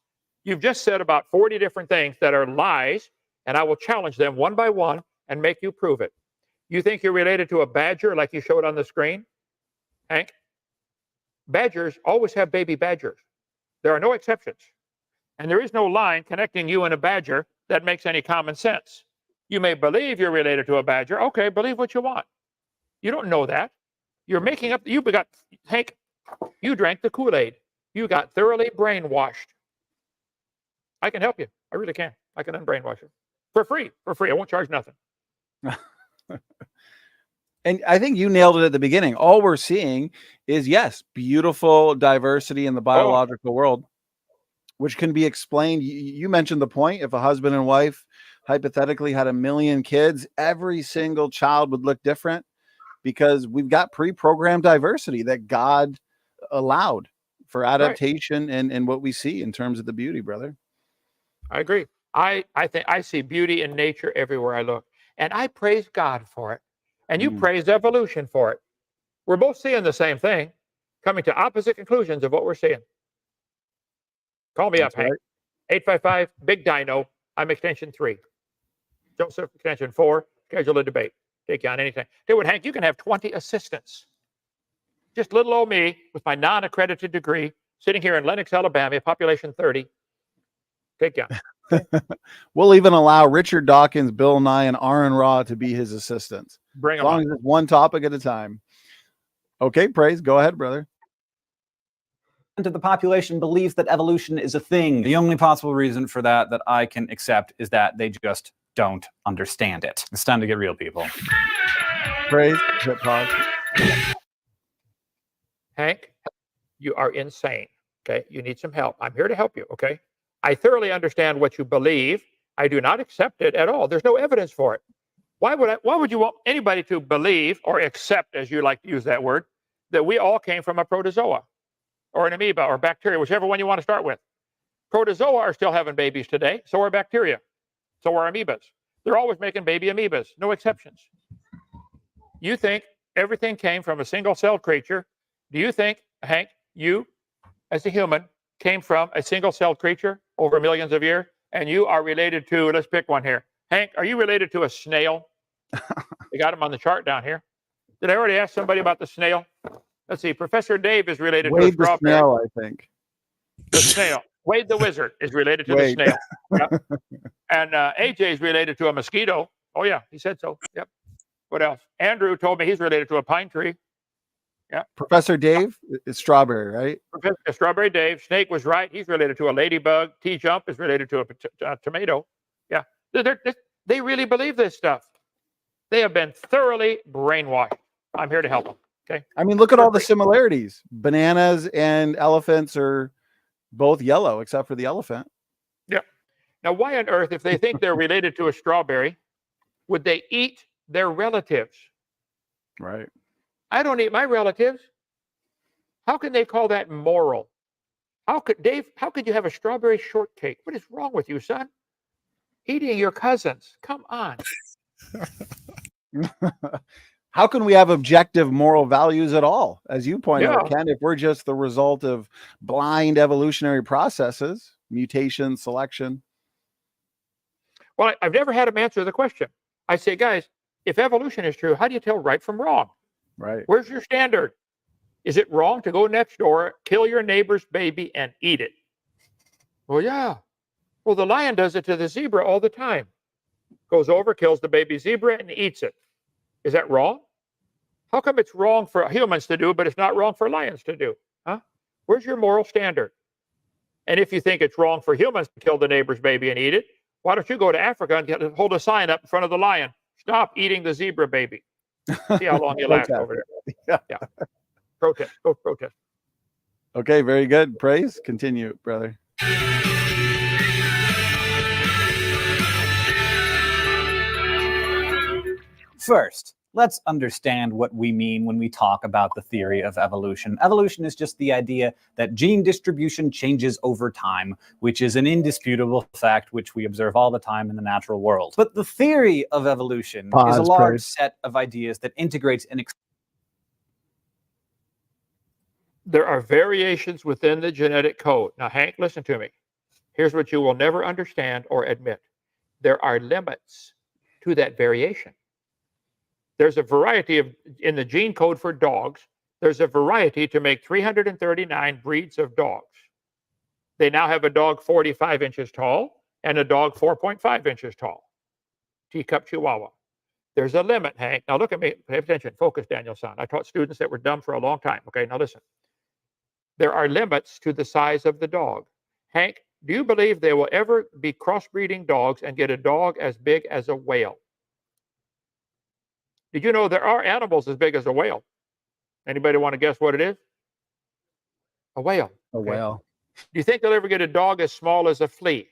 You've just said about 40 different things that are lies, and I will challenge them one by one and make you prove it. You think you're related to a badger like you showed on the screen? Hank? Badgers always have baby badgers. There are no exceptions. And there is no line connecting you and a badger that makes any common sense. You may believe you're related to a badger. Okay, believe what you want. You don't know that. You're making up. Hank, you drank the Kool-Aid. You got thoroughly brainwashed. I can help you. I really can. I can unbrainwash you. For free. I won't charge nothing. And I think you nailed it at the beginning. All we're seeing is, yes, beautiful diversity in the biological world, which can be explained. You mentioned the point. If a husband and wife hypothetically had 1 million kids, every single child would look different because we've got pre-programmed diversity that God allowed for adaptation and what we see in terms of the beauty, brother. I agree. I think I see beauty in nature everywhere I look. And I praise God for it. And you praise evolution for it. We're both seeing the same thing, coming to opposite conclusions of what we're seeing. Call me up, Hank. 855 Big Dino. I'm extension 3. Joseph, extension 4. Schedule a debate. Take you on anything. Tell you what, Hank, you can have 20 assistants. Just little old me with my non-accredited degree, sitting here in Lenox, Alabama, population 30. Take you on. We'll even allow Richard Dawkins, Bill Nye, and Aaron Ra to be his assistants. Bring As them long on. as it's one topic at a time. Okay, praise. Go ahead, brother. Of the population believes that evolution is a thing. The only possible reason for that I can accept is that they just don't understand it. It's time to get real, people. Praise. Hit pause. Hank, you are insane. Okay, you need some help. I'm here to help you. Okay, I thoroughly understand what you believe. I do not accept it at all. There's no evidence for it. Why would you want anybody to believe or accept, as you like to use that word, that we all came from a protozoa or an amoeba or bacteria, whichever one you want to start with? Protozoa are still having babies today. So are bacteria. So are amoebas. They're always making baby amoebas. No exceptions. You think everything came from a single-celled creature. Do you think, Hank, you as a human came from a single-celled creature over millions of years? And you are related to, let's pick one here. Hank, are you related to a snail? They got him on the chart down here. Did I already ask somebody about the snail? Let's see. Professor Dave is related to a Wade the strawberry. snail, I think. The snail. Wade the wizard is related to Wade. the snail. Yep. And AJ is related to a mosquito. Oh, yeah, he said so. Yep. What else? Andrew told me he's related to a pine tree. Yeah. Professor Dave is strawberry, right? Professor Strawberry Dave. Snake was right. He's related to a ladybug. T-Jump is related to a tomato. Yeah. They really believe this stuff. They have been thoroughly brainwashed. I'm here to help them. Okay. I mean, look at all the similarities. Bananas and elephants are both yellow, except for the elephant. Yeah. Now, why on earth, if they think they're related to a strawberry, would they eat their relatives? Right. I don't eat my relatives. How can they call that moral? How could you have a strawberry shortcake? What is wrong with you, son? Eating your cousins. Come on. How can we have objective moral values at all? As you point out, Yeah. Ken, if we're just the result of blind evolutionary processes, mutation, selection. Well, I've never had them answer the question. I say, guys, if evolution is true, how do you tell right from wrong? Right. Where's your standard? Is it wrong to go next door, kill your neighbor's baby, and eat it? Well, yeah. Well, the lion does it to the zebra all the time. Goes over, kills the baby zebra, and eats it. Is that wrong? How come it's wrong for humans to do, but it's not wrong for lions to do? Huh? Where's your moral standard? And if you think it's wrong for humans to kill the neighbor's baby and eat it, why don't you go to Africa and hold a sign up in front of the lion? Stop eating the zebra baby. See how long you last over there. Yeah. Protest. Go protest. Okay, very good. Praise. Continue, brother. First, let's understand what we mean when we talk about the theory of evolution. Evolution is just the idea that gene distribution changes over time, which is an indisputable fact which we observe all the time in the natural world. But the theory of evolution is a large set of ideas that integrates and there are variations within the genetic code. Now, Hank, listen to me. Here's what you will never understand or admit. There are limits to that variation. There's a variety in the gene code for dogs, there's a variety to make 339 breeds of dogs. They now have a dog 45 inches tall and a dog 4.5 inches tall. Teacup Chihuahua. There's a limit, Hank. Now look at me. Pay attention. Focus, Daniel son. I taught students that were dumb for a long time. Okay, now listen. There are limits to the size of the dog. Hank, do you believe there will ever be crossbreeding dogs and get a dog as big as a whale? Did you know there are animals as big as a whale? Anybody want to guess what it is? A whale. A whale. Do you think they'll ever get a dog as small as a flea?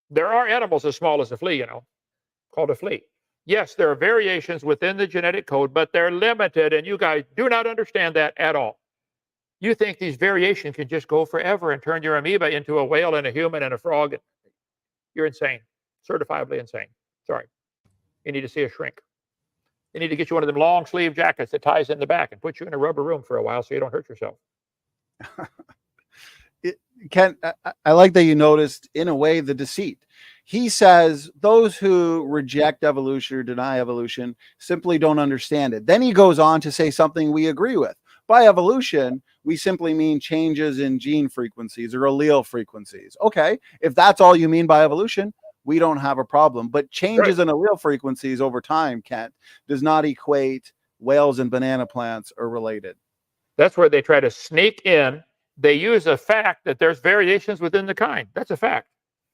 There are animals as small as a flea, called a flea. Yes, there are variations within the genetic code, but they're limited, and you guys do not understand that at all. You think these variations can just go forever and turn your amoeba into a whale and a human and a frog. You're insane. Certifiably insane. Sorry. You need to see a shrink. They need to get you one of them long sleeve jackets that ties in the back and put you in a rubber room for a while so you don't hurt yourself. Ken, I like that you noticed, in a way, the deceit. He says those who reject evolution or deny evolution simply don't understand it. Then he goes on to say something we agree with. By evolution, we simply mean changes in gene frequencies or allele frequencies. Okay, if that's all you mean by evolution, we don't have a problem. But changes in allele frequencies over time, Kent, does not equate whales and banana plants are related. That's where they try to sneak in. They use a fact that there's variations within the kind. That's a fact.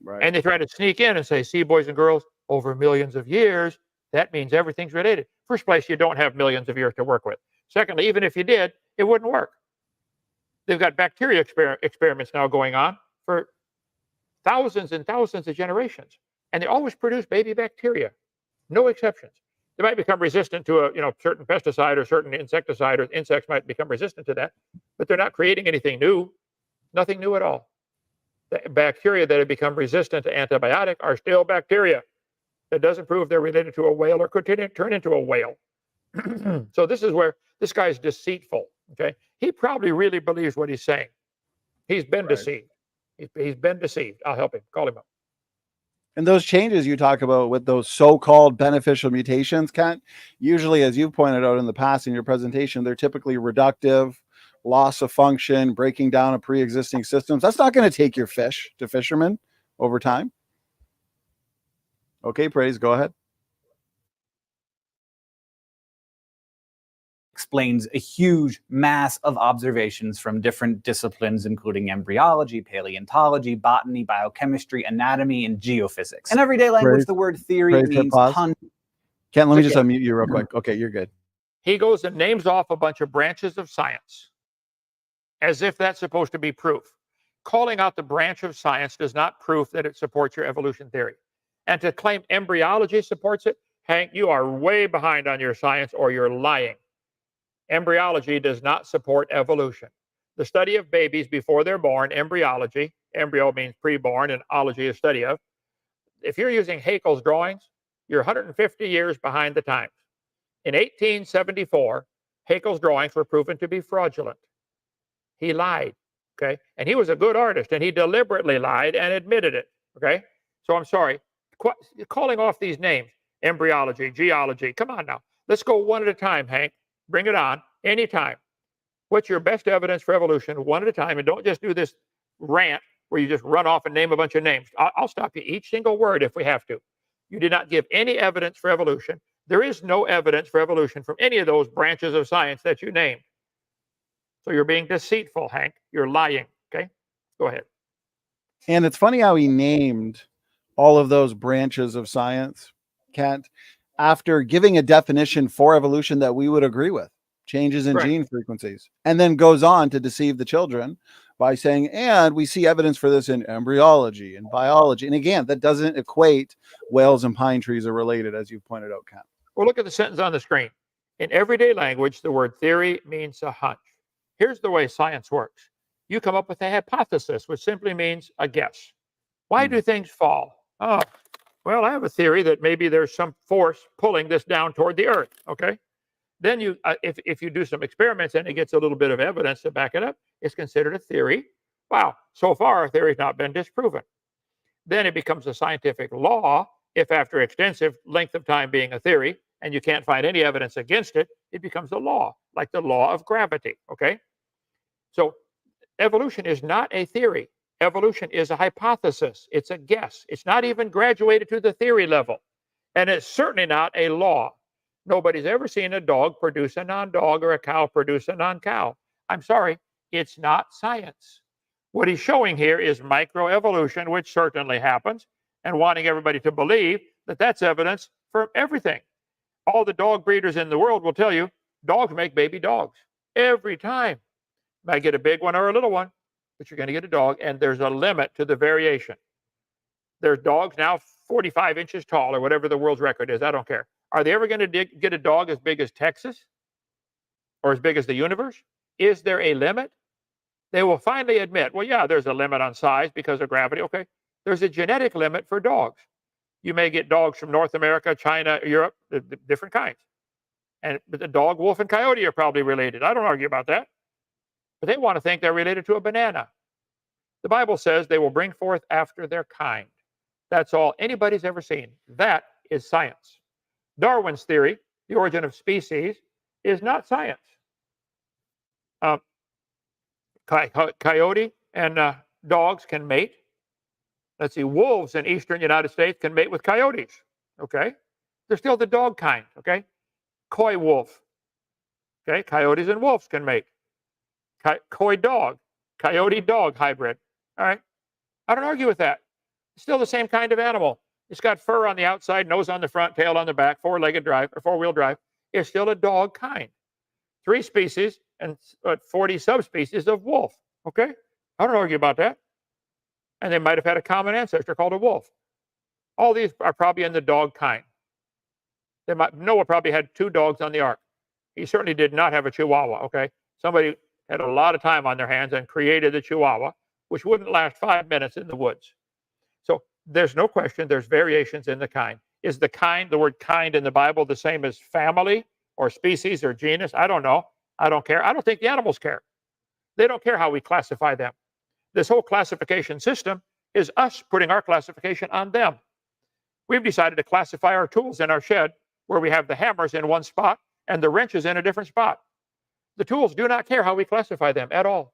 Right. And they try to sneak in and say, see, boys and girls, over millions of years, that means everything's related. First place, you don't have millions of years to work with. Secondly, even if you did, it wouldn't work. They've got bacteria experiments now going on for thousands and thousands of generations. And they always produce baby bacteria. No exceptions. They might become resistant to a certain pesticide or certain insecticide, or insects might become resistant to that, but they're not creating anything new. Nothing new at all. The bacteria that have become resistant to antibiotic are still bacteria. That doesn't prove they're related to a whale or could turn into a whale. So this is where this guy's deceitful. Okay, he probably really believes what he's saying. He's been deceived. He's been deceived. I'll help him. Call him up. And those changes you talk about with those so-called beneficial mutations, Kent, usually, as you've pointed out in the past in your presentation, they're typically reductive, loss of function, breaking down of pre-existing systems. That's not going to take your fish to fishermen over time. Okay, Praise, go ahead. Explains a huge mass of observations from different disciplines, including embryology, paleontology, botany, biochemistry, anatomy, and geophysics. In everyday language, the word theory means Ken, let me just unmute you real quick. Okay, you're good. He goes and names off a bunch of branches of science as if that's supposed to be proof. Calling out the branch of science does not prove that it supports your evolution theory. And to claim embryology supports it, Hank, you are way behind on your science, or you're lying. Embryology does not support evolution. The study of babies before they're born, embryology, embryo means preborn, and ology is study of. If you're using Haeckel's drawings, you're 150 years behind the times. In 1874, Haeckel's drawings were proven to be fraudulent. He lied, okay? And he was a good artist, and he deliberately lied and admitted it, okay? So I'm sorry, calling off these names, embryology, geology, come on now. Let's go one at a time, Hank. Bring it on, anytime. What's your best evidence for evolution, one at a time, and don't just do this rant where you just run off and name a bunch of names. I'll stop you each single word if we have to. You did not give any evidence for evolution. There is no evidence for evolution from any of those branches of science that you named. So you're being deceitful, Hank. You're lying, okay? Go ahead. And it's funny how he named all of those branches of science, Kent, after giving a definition for evolution that we would agree with, changes in gene frequencies, and then goes on to deceive the children by saying, and we see evidence for this in embryology and biology. And again, that doesn't equate whales and pine trees are related, as you pointed out, Kent. Well, look at the sentence on the screen. In everyday language, the word theory means a hunch. Here's the way science works. You come up with a hypothesis, which simply means a guess. Why do things fall? Oh, well, I have a theory that maybe there's some force pulling this down toward the earth, okay? Then you, if you do some experiments and it gets a little bit of evidence to back it up, it's considered a theory. Wow, so far our theory has not been disproven. Then it becomes a scientific law if after extensive length of time being a theory and you can't find any evidence against it, it becomes a law, like the law of gravity, okay? So evolution is not a theory. Evolution is a hypothesis. It's a guess. It's not even graduated to the theory level. And it's certainly not a law. Nobody's ever seen a dog produce a non-dog or a cow produce a non-cow. I'm sorry, it's not science. What he's showing here is microevolution, which certainly happens, and wanting everybody to believe that that's evidence for everything. All the dog breeders in the world will tell you dogs make baby dogs every time. Might get a big one or a little one, but you're going to get a dog, and there's a limit to the variation. There's dogs now 45 inches tall or whatever the world's record is. I don't care. Are they ever going to get a dog as big as Texas or as big as the universe? Is there a limit? They will finally admit, well, yeah, there's a limit on size because of gravity. Okay, there's a genetic limit for dogs. You may get dogs from North America, China, Europe, different kinds. But the dog, wolf, and coyote are probably related. I don't argue about that. But they want to think they're related to a banana. The Bible says they will bring forth after their kind. That's all anybody's ever seen. That is science. Darwin's theory, the origin of species, is not science. Coyote and dogs can mate. Let's see, wolves in eastern United States can mate with coyotes. Okay? They're still the dog kind. Okay? Coy wolf. Okay? Coyotes and wolves can mate. Coy dog, coyote dog hybrid. All right? I don't argue with that. It's still the same kind of animal. It's got fur on the outside, nose on the front, tail on the back, four-legged drive or four-wheel drive. It's still a dog kind. 3 species and 40 subspecies of wolf. Okay? I don't argue about that. And they might have had a common ancestor called a wolf. All these are probably in the dog kind. Noah probably had 2 dogs on the ark. He certainly did not have a Chihuahua. Okay? Somebody had a lot of time on their hands and created the Chihuahua, which wouldn't last 5 minutes in the woods. So there's no question there's variations in the kind. Is the word kind in the Bible the same as family or species or genus? I don't know. I don't care. I don't think the animals care. They don't care how we classify them. This whole classification system is us putting our classification on them. We've decided to classify our tools in our shed where we have the hammers in one spot and the wrenches in a different spot. The tools do not care how we classify them at all.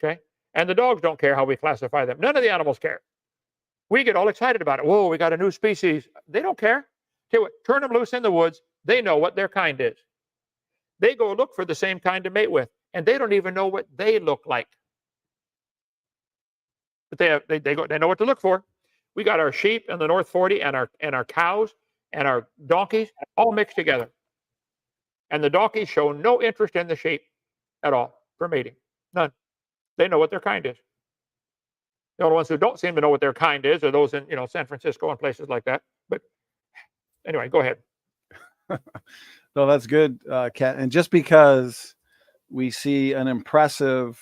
Okay? And the dogs don't care how we classify them. None of the animals care. We get all excited about it. Whoa, we got a new species. They don't care. Tell you what, turn them loose in the woods. They know what their kind is. They go look for the same kind to mate with, and they don't even know what they look like. But they know what to look for. We got our sheep in the North 40 and our cows and our donkeys all mixed together. And the donkeys show no interest in the sheep at all for mating. None. They know what their kind is. The only ones who don't seem to know what their kind is are those in San Francisco and places like that. But anyway, go ahead. No, that's good, Ken. And just because we see an impressive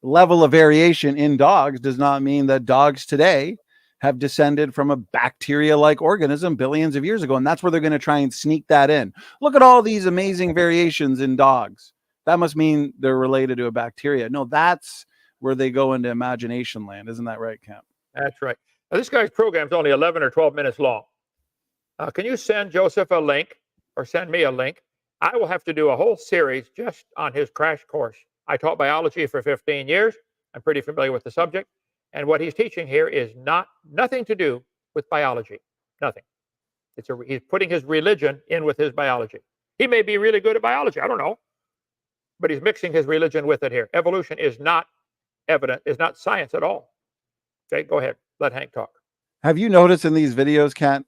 level of variation in dogs does not mean that dogs today have descended from a bacteria-like organism billions of years ago. And that's where they're going to try and sneak that in. Look at all these amazing variations in dogs. That must mean they're related to a bacteria. No, that's where they go into imagination land. Isn't that right, Kemp? That's right. Now, this guy's program is only 11 or 12 minutes long. Can you send Joseph a link or send me a link? I will have to do a whole series just on his crash course. I taught biology for 15 years. I'm pretty familiar with the subject. And what he's teaching here is nothing to do with biology. Nothing. He's putting his religion in with his biology. He may be really good at biology. I don't know. But he's mixing his religion with it here. Evolution is not evident, is not science at all. Okay, go ahead. Let Hank talk. Have you noticed in these videos, Kent,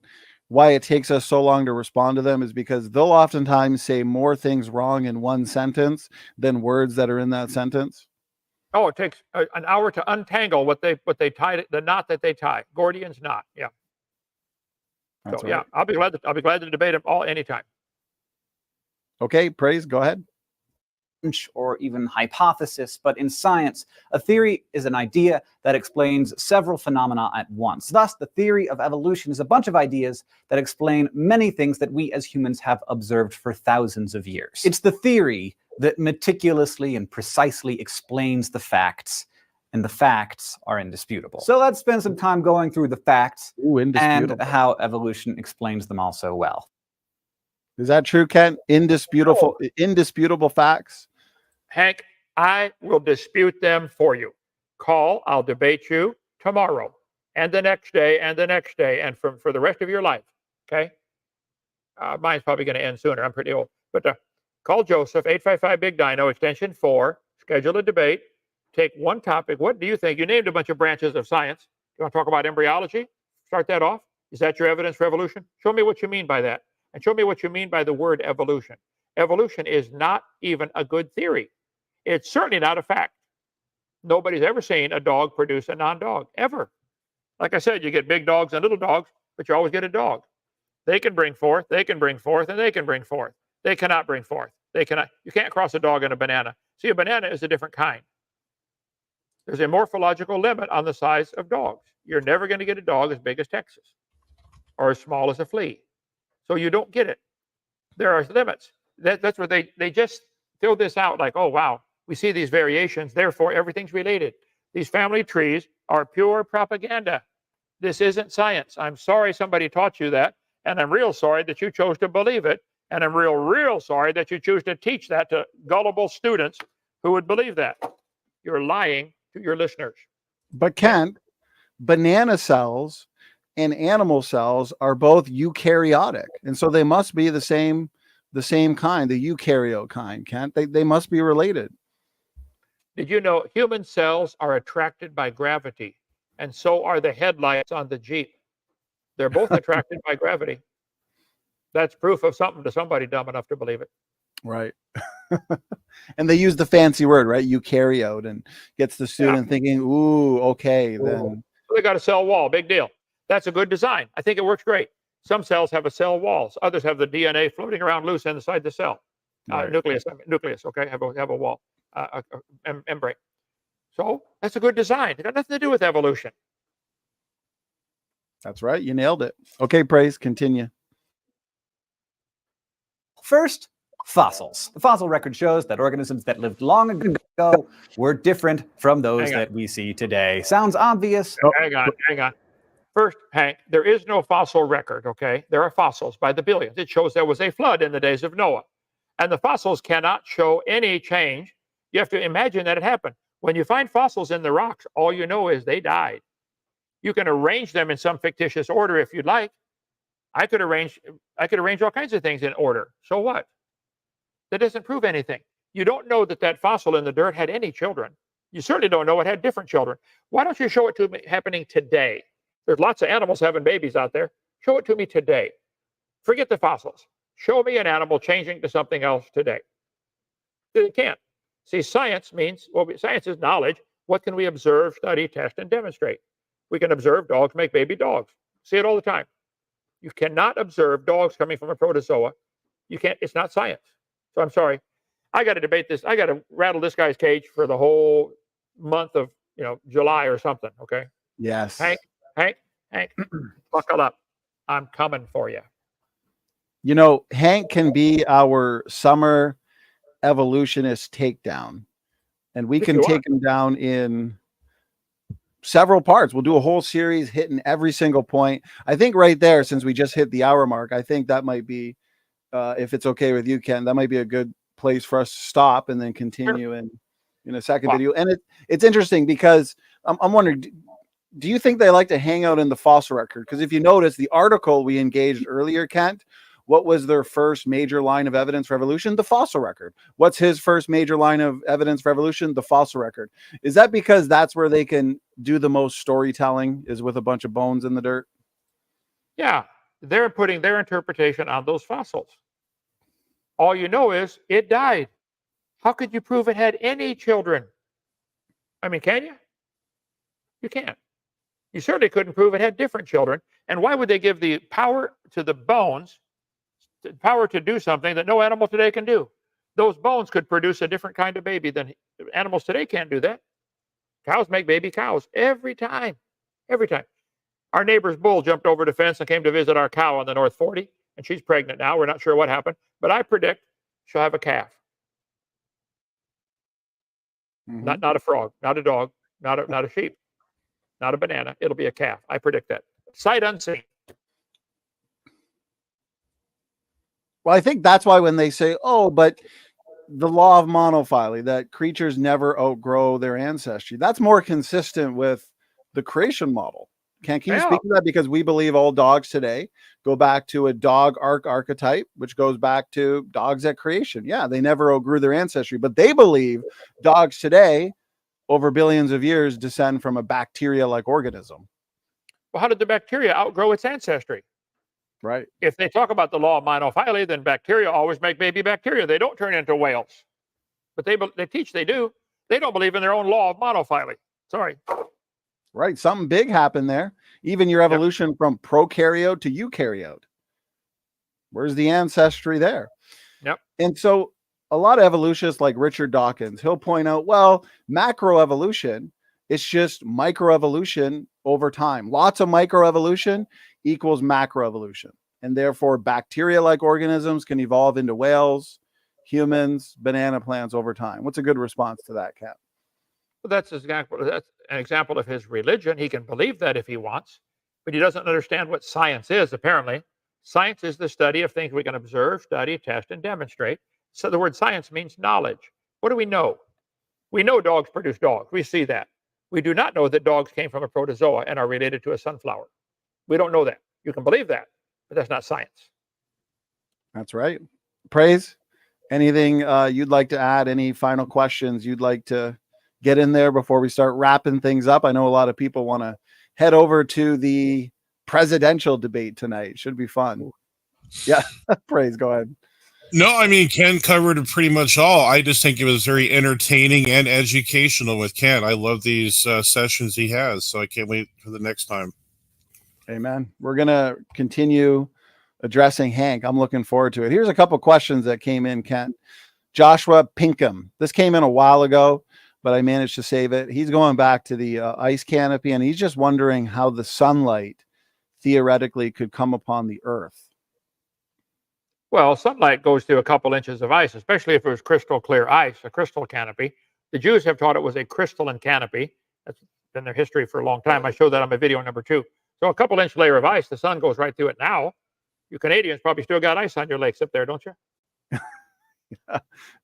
why it takes us so long to respond to them is because they'll oftentimes say more things wrong in one sentence than words that are in that sentence? Oh, it takes an hour to untangle what they tied, the knot that they tie. Gordian's knot. Yeah. That's so right. yeah, I'll be glad to debate them all anytime. Okay, praise. Go ahead. Or even hypothesis, but in science, a theory is an idea that explains several phenomena at once. Thus, the theory of evolution is a bunch of ideas that explain many things that we as humans have observed for thousands of years. It's the theory that meticulously and precisely explains the facts, and the facts are indisputable. So let's spend some time going through the facts and how evolution explains them all so well. Is that true, Kent? Indisputable facts? Hank, I will dispute them for you. Call, I'll debate you tomorrow, and the next day, and the next day, and for the rest of your life, okay? Mine's probably going to end sooner. I'm pretty old. But call Joseph, 855-BIG-DINO, extension 4, schedule a debate, take one topic. What do you think? You named a bunch of branches of science. You want to talk about embryology? Start that off. Is that your evidence for evolution? Show me what you mean by that. And show me what you mean by the word evolution. Evolution is not even a good theory. It's certainly not a fact. Nobody's ever seen a dog produce a non-dog, ever. Like I said, you get big dogs and little dogs, but you always get a dog. They can bring forth, and they can bring forth. They cannot bring forth. You can't cross a dog and a banana. See, a banana is a different kind. There's a morphological limit on the size of dogs. You're never going to get a dog as big as Texas or as small as a flea. So you don't get it. There are limits. That's where they just throw this out like, oh, wow, we see these variations, therefore everything's related. These family trees are pure propaganda. This isn't science. I'm sorry somebody taught you that, and I'm real sorry that you chose to believe it, and I'm real sorry that you choose to teach that to gullible students who would believe that. You're lying to your listeners. But Kent, banana cells and animal cells are both eukaryotic, and so they must be the same kind, the eukaryote kind, Kent. They must be related. Did you know human cells are attracted by gravity, and so are the headlights on the Jeep? They're both attracted by gravity. That's proof of something to somebody dumb enough to believe it. Right. And they use the fancy word, right? Eukaryote, and gets the student thinking, ooh, okay, then. They got a cell wall, big deal. That's a good design. I think it works great. Some cells have a cell walls. Others have the DNA floating around loose inside the cell. Right. Nucleus, okay, have a wall, membrane. So that's a good design. It got nothing to do with evolution. That's right. You nailed it. Okay, praise. Continue. First, fossils. The fossil record shows that organisms that lived long ago were different from those that we see today. Sounds obvious. Oh, hang on. First, Hank, there is no fossil record, okay? There are fossils by the billions. It shows there was a flood in the days of Noah. And the fossils cannot show any change. You have to imagine that it happened. When you find fossils in the rocks, all you know is they died. You can arrange them in some fictitious order if you'd like. I could arrange all kinds of things in order. So what? That doesn't prove anything. You don't know that fossil in the dirt had any children. You certainly don't know it had different children. Why don't you show it to me happening today? There's lots of animals having babies out there. Show it to me today. Forget the fossils. Show me an animal changing to something else today. It can't. See, science is knowledge. What can we observe, study, test, and demonstrate? We can observe dogs make baby dogs. See it all the time. You cannot observe dogs coming from a protozoa You can't. It's not science. So I'm sorry. I got to debate this. I got to rattle this guy's cage for the whole month of July or something. Okay, Yes. Hank, buckle up. I'm coming for you. Hank can be our summer evolutionist takedown, and we can take him down in several parts. We'll do a whole series hitting every single point. I think right there, since we just hit the hour mark, I think that might be, if it's okay with you, Ken, that might be a good place for us to stop and then continue in a second video. And it's interesting because I'm wondering, do you think they like to hang out in the fossil record? Because if you notice the article we engaged earlier, Kent, what was their first major line of evidence for evolution? The fossil record. What's his first major line of evidence for evolution? The fossil record. Is that because that's where they can do the most storytelling, is with a bunch of bones in the dirt? Yeah, they're putting their interpretation on those fossils. All you know is it died. How could you prove it had any children? I mean, can you? You can't. You certainly couldn't prove it had different children. And why would they give the power to the bones, the power to do something that no animal today can do? Those bones could produce a different kind of baby than animals today can't do that. Cows make baby cows every time. Every time. Our neighbor's bull jumped over the fence and came to visit our cow on the North 40, and she's pregnant now. We're not sure what happened, but I predict she'll have a calf. Mm-hmm. Not a frog, not a dog, not a sheep, not a banana. It'll be a calf. I predict that. Sight unseen. Well, I think that's why when they say, oh, but the law of monophily, that creatures never outgrow their ancestry, that's more consistent with the creation model. Can you speak to that? Because we believe all dogs today go back to a dog archetype, which goes back to dogs at creation. Yeah, they never outgrew their ancestry, but they believe dogs today, over billions of years, descend from a bacteria-like organism. Well, how did the bacteria outgrow its ancestry? Right. If they talk about the law of monophily, then bacteria always make baby bacteria. They don't turn into whales. But they teach they do. They don't believe in their own law of monophily. Sorry. Right. Something big happened there. Even your evolution from prokaryote to eukaryote. Where's the ancestry there? Yep. And so a lot of evolutionists like Richard Dawkins, he'll point out, well, macroevolution is just microevolution over time. Lots of microevolution equals macroevolution. And therefore, bacteria-like organisms can evolve into whales, humans, banana plants over time. What's a good response to that, Kat? Well, that's an example of his religion. He can believe that if he wants, but he doesn't understand what science is, apparently. Science is the study of things we can observe, study, test, and demonstrate. So the word science means knowledge. What do we know? We know dogs produce dogs. We see that. We do not know that dogs came from a protozoa and are related to a sunflower. We don't know that. You can believe that, but that's not science. That's right. Praise, anything you'd like to add? Any final questions you'd like to get in there before we start wrapping things up? I know a lot of people want to head over to the presidential debate tonight. Should be fun. Yeah. Praise, go ahead. No, I mean, Ken covered pretty much all. I just think it was very entertaining and educational with Ken. I love these sessions he has, so I can't wait for the next time. Amen. We're going to continue addressing Hank. I'm looking forward to it. Here's a couple questions that came in, Ken. Joshua Pinkham. This came in a while ago, but I managed to save it. He's going back to the ice canopy, and he's just wondering how the sunlight theoretically could come upon the earth. Well, sunlight goes through a couple inches of ice, especially if it was crystal clear ice, a crystal canopy. The Jews have taught it was a crystalline canopy. That's been their history for a long time. I showed that on my video number 2. So a couple inch layer of ice, the sun goes right through it now. You Canadians probably still got ice on your lakes up there, don't you?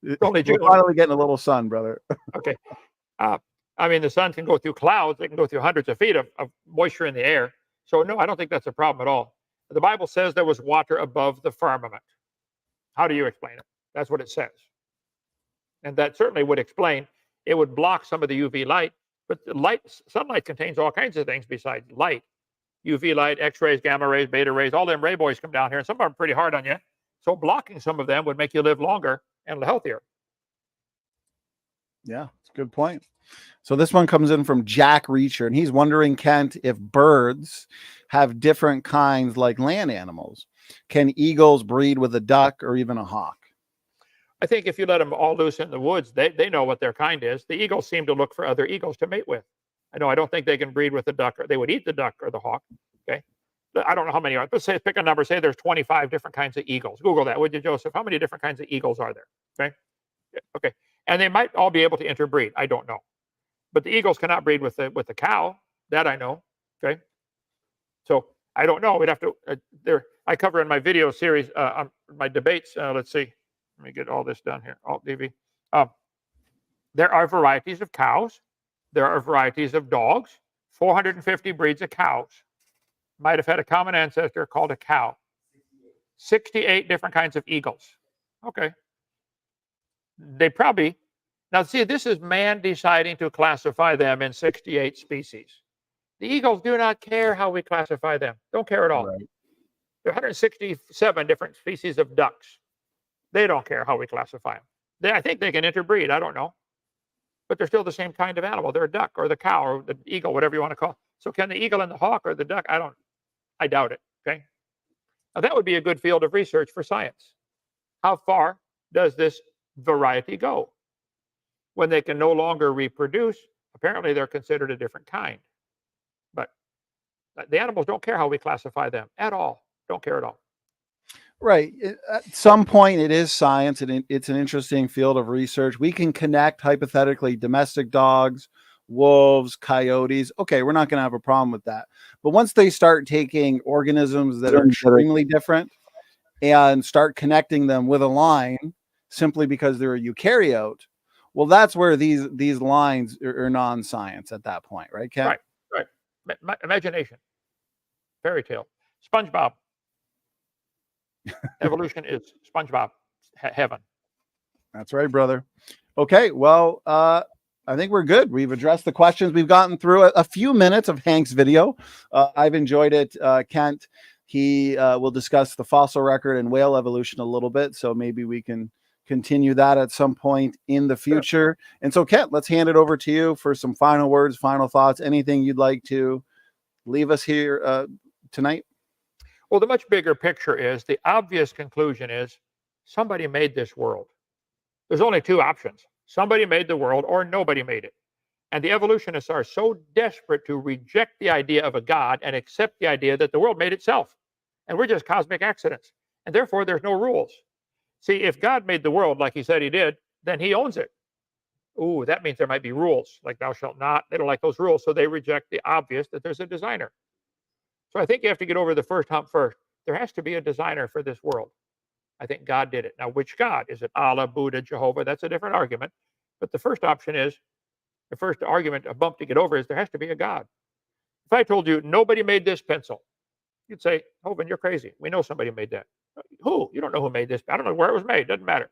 It's only June. We're finally getting a little sun, brother. Okay. I mean, the sun can go through clouds. It can go through hundreds of feet of moisture in the air. So no, I don't think that's a problem at all. The Bible says there was water above the firmament. How do you explain it? That's what it says. And that certainly would explain, it would block some of the UV light, but sunlight contains all kinds of things besides light. UV light, X-rays, gamma rays, beta rays, all them ray boys come down here, and some of them are pretty hard on you. So blocking some of them would make you live longer and healthier. Yeah, it's a good point. So this one comes in from Jack Reacher, and he's wondering, Kent, if birds have different kinds like land animals. Can eagles breed with a duck or even a hawk? I think if you let them all loose in the woods, they know what their kind is. The eagles seem to look for other eagles to mate with. I don't think they can breed with the duck, or they would eat the duck or the hawk. Okay. I don't know how many are. Let's say, pick a number. Say there's 25 different kinds of eagles. Google that, would you, Joseph? How many different kinds of eagles are there? Okay. Okay. And they might all be able to interbreed. I don't know. But the eagles cannot breed with the cow. That I know. Okay. So I don't know. We'd have to. I cover in my video series, on my debates. Let's see. Let me get all this done here. Alt DV. There are varieties of cows. There are varieties of dogs. 450 breeds of cows. Might have had a common ancestor called a cow. 68 different kinds of eagles. Okay. They probably, now see, this is man deciding to classify them in 68 species. The eagles do not care how we classify them. Don't care at all. Right. There are 167 different species of ducks. They don't care how we classify them. I think they can interbreed. I don't know. But they're still the same kind of animal. They're a duck or the cow or the eagle, whatever you want to call it. So can the eagle and the hawk or the duck? I doubt it. Okay. Now that would be a good field of research for science. How far does this variety go? When they can no longer reproduce, apparently they're considered a different kind. But the animals don't care how we classify them at all. Don't care at all. Right. At some point, it is science, and it's an interesting field of research. We can connect, hypothetically, domestic dogs, wolves, coyotes. Okay, we're not going to have a problem with that. But once they start taking organisms that are extremely different and start connecting them with a line simply because they're a eukaryote, well, that's where these lines are non-science at that point, right, Ken? Right. Imagination. Fairy tale. SpongeBob. Evolution is SpongeBob heaven. That's right, brother. Okay, well, I think we're good. We've addressed the questions. We've gotten through a few minutes of Hank's video. I've enjoyed it. Kent, he will discuss the fossil record and whale evolution a little bit, so maybe we can continue that at some point in the future. And so, Kent, let's hand it over to you for some final words, final thoughts, anything you'd like to leave us here tonight. Well, the much bigger picture is, the obvious conclusion is, somebody made this world. There's only two options. Somebody made the world or nobody made it. And the evolutionists are so desperate to reject the idea of a God and accept the idea that the world made itself. And we're just cosmic accidents. And therefore, there's no rules. See, if God made the world like he said he did, then he owns it. Ooh, that means there might be rules, like thou shalt not. They don't like those rules, so they reject the obvious, that there's a designer. So I think you have to get over the first hump first. There has to be a designer for this world. I think God did it. Now, which God? Is it Allah, Buddha, Jehovah? That's a different argument. But the first option is, the first argument, a bump to get over, is there has to be a God. If I told you nobody made this pencil, you'd say, Hovind, you're crazy. We know somebody made that. Who? You don't know who made this. I don't know where it was made. Doesn't matter.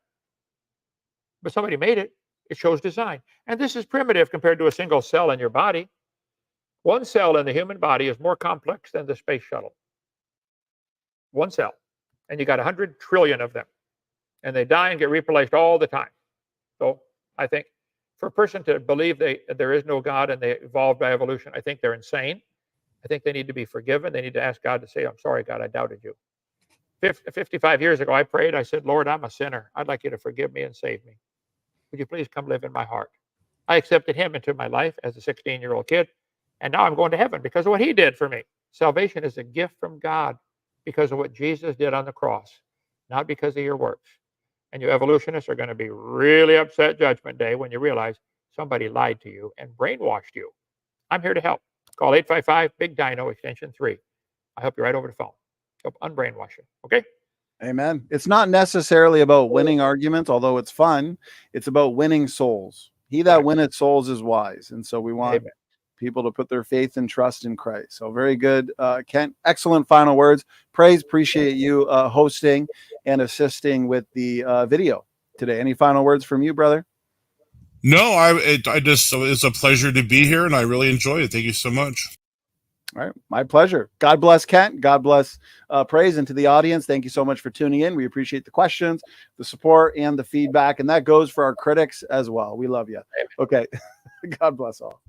But somebody made it. It shows design. And this is primitive compared to a single cell in your body. One cell in the human body is more complex than the space shuttle. One cell. And you got 100 trillion of them. And they die and get replaced all the time. So I think for a person to believe there is no God and they evolved by evolution, I think they're insane. I think they need to be forgiven. They need to ask God to say, I'm sorry, God, I doubted you. 55 years ago, I prayed. I said, Lord, I'm a sinner. I'd like you to forgive me and save me. Would you please come live in my heart? I accepted him into my life as a 16-year-old kid. And now I'm going to heaven because of what he did for me. Salvation is a gift from God because of what Jesus did on the cross, not because of your works. And you evolutionists are going to be really upset Judgment Day when you realize somebody lied to you and brainwashed you. I'm here to help. Call 855-BIG-DINO, extension 3. I'll help you right over the phone. Help unbrainwash you. Okay? Amen. It's not necessarily about winning arguments, although it's fun. It's about winning souls. He that winneth souls is wise. And so we want people to put their faith and trust in Christ. So very good, Kent. Excellent final words. Praise, appreciate you hosting and assisting with the video today. Any final words from you, brother? No, it's a pleasure to be here, and I really enjoy it. Thank you so much. All right, my pleasure. God bless Kent. God bless Praise, and to the audience, thank you so much for tuning in. We appreciate the questions, the support, and the feedback, and that goes for our critics as well. We love you. Okay, God bless all.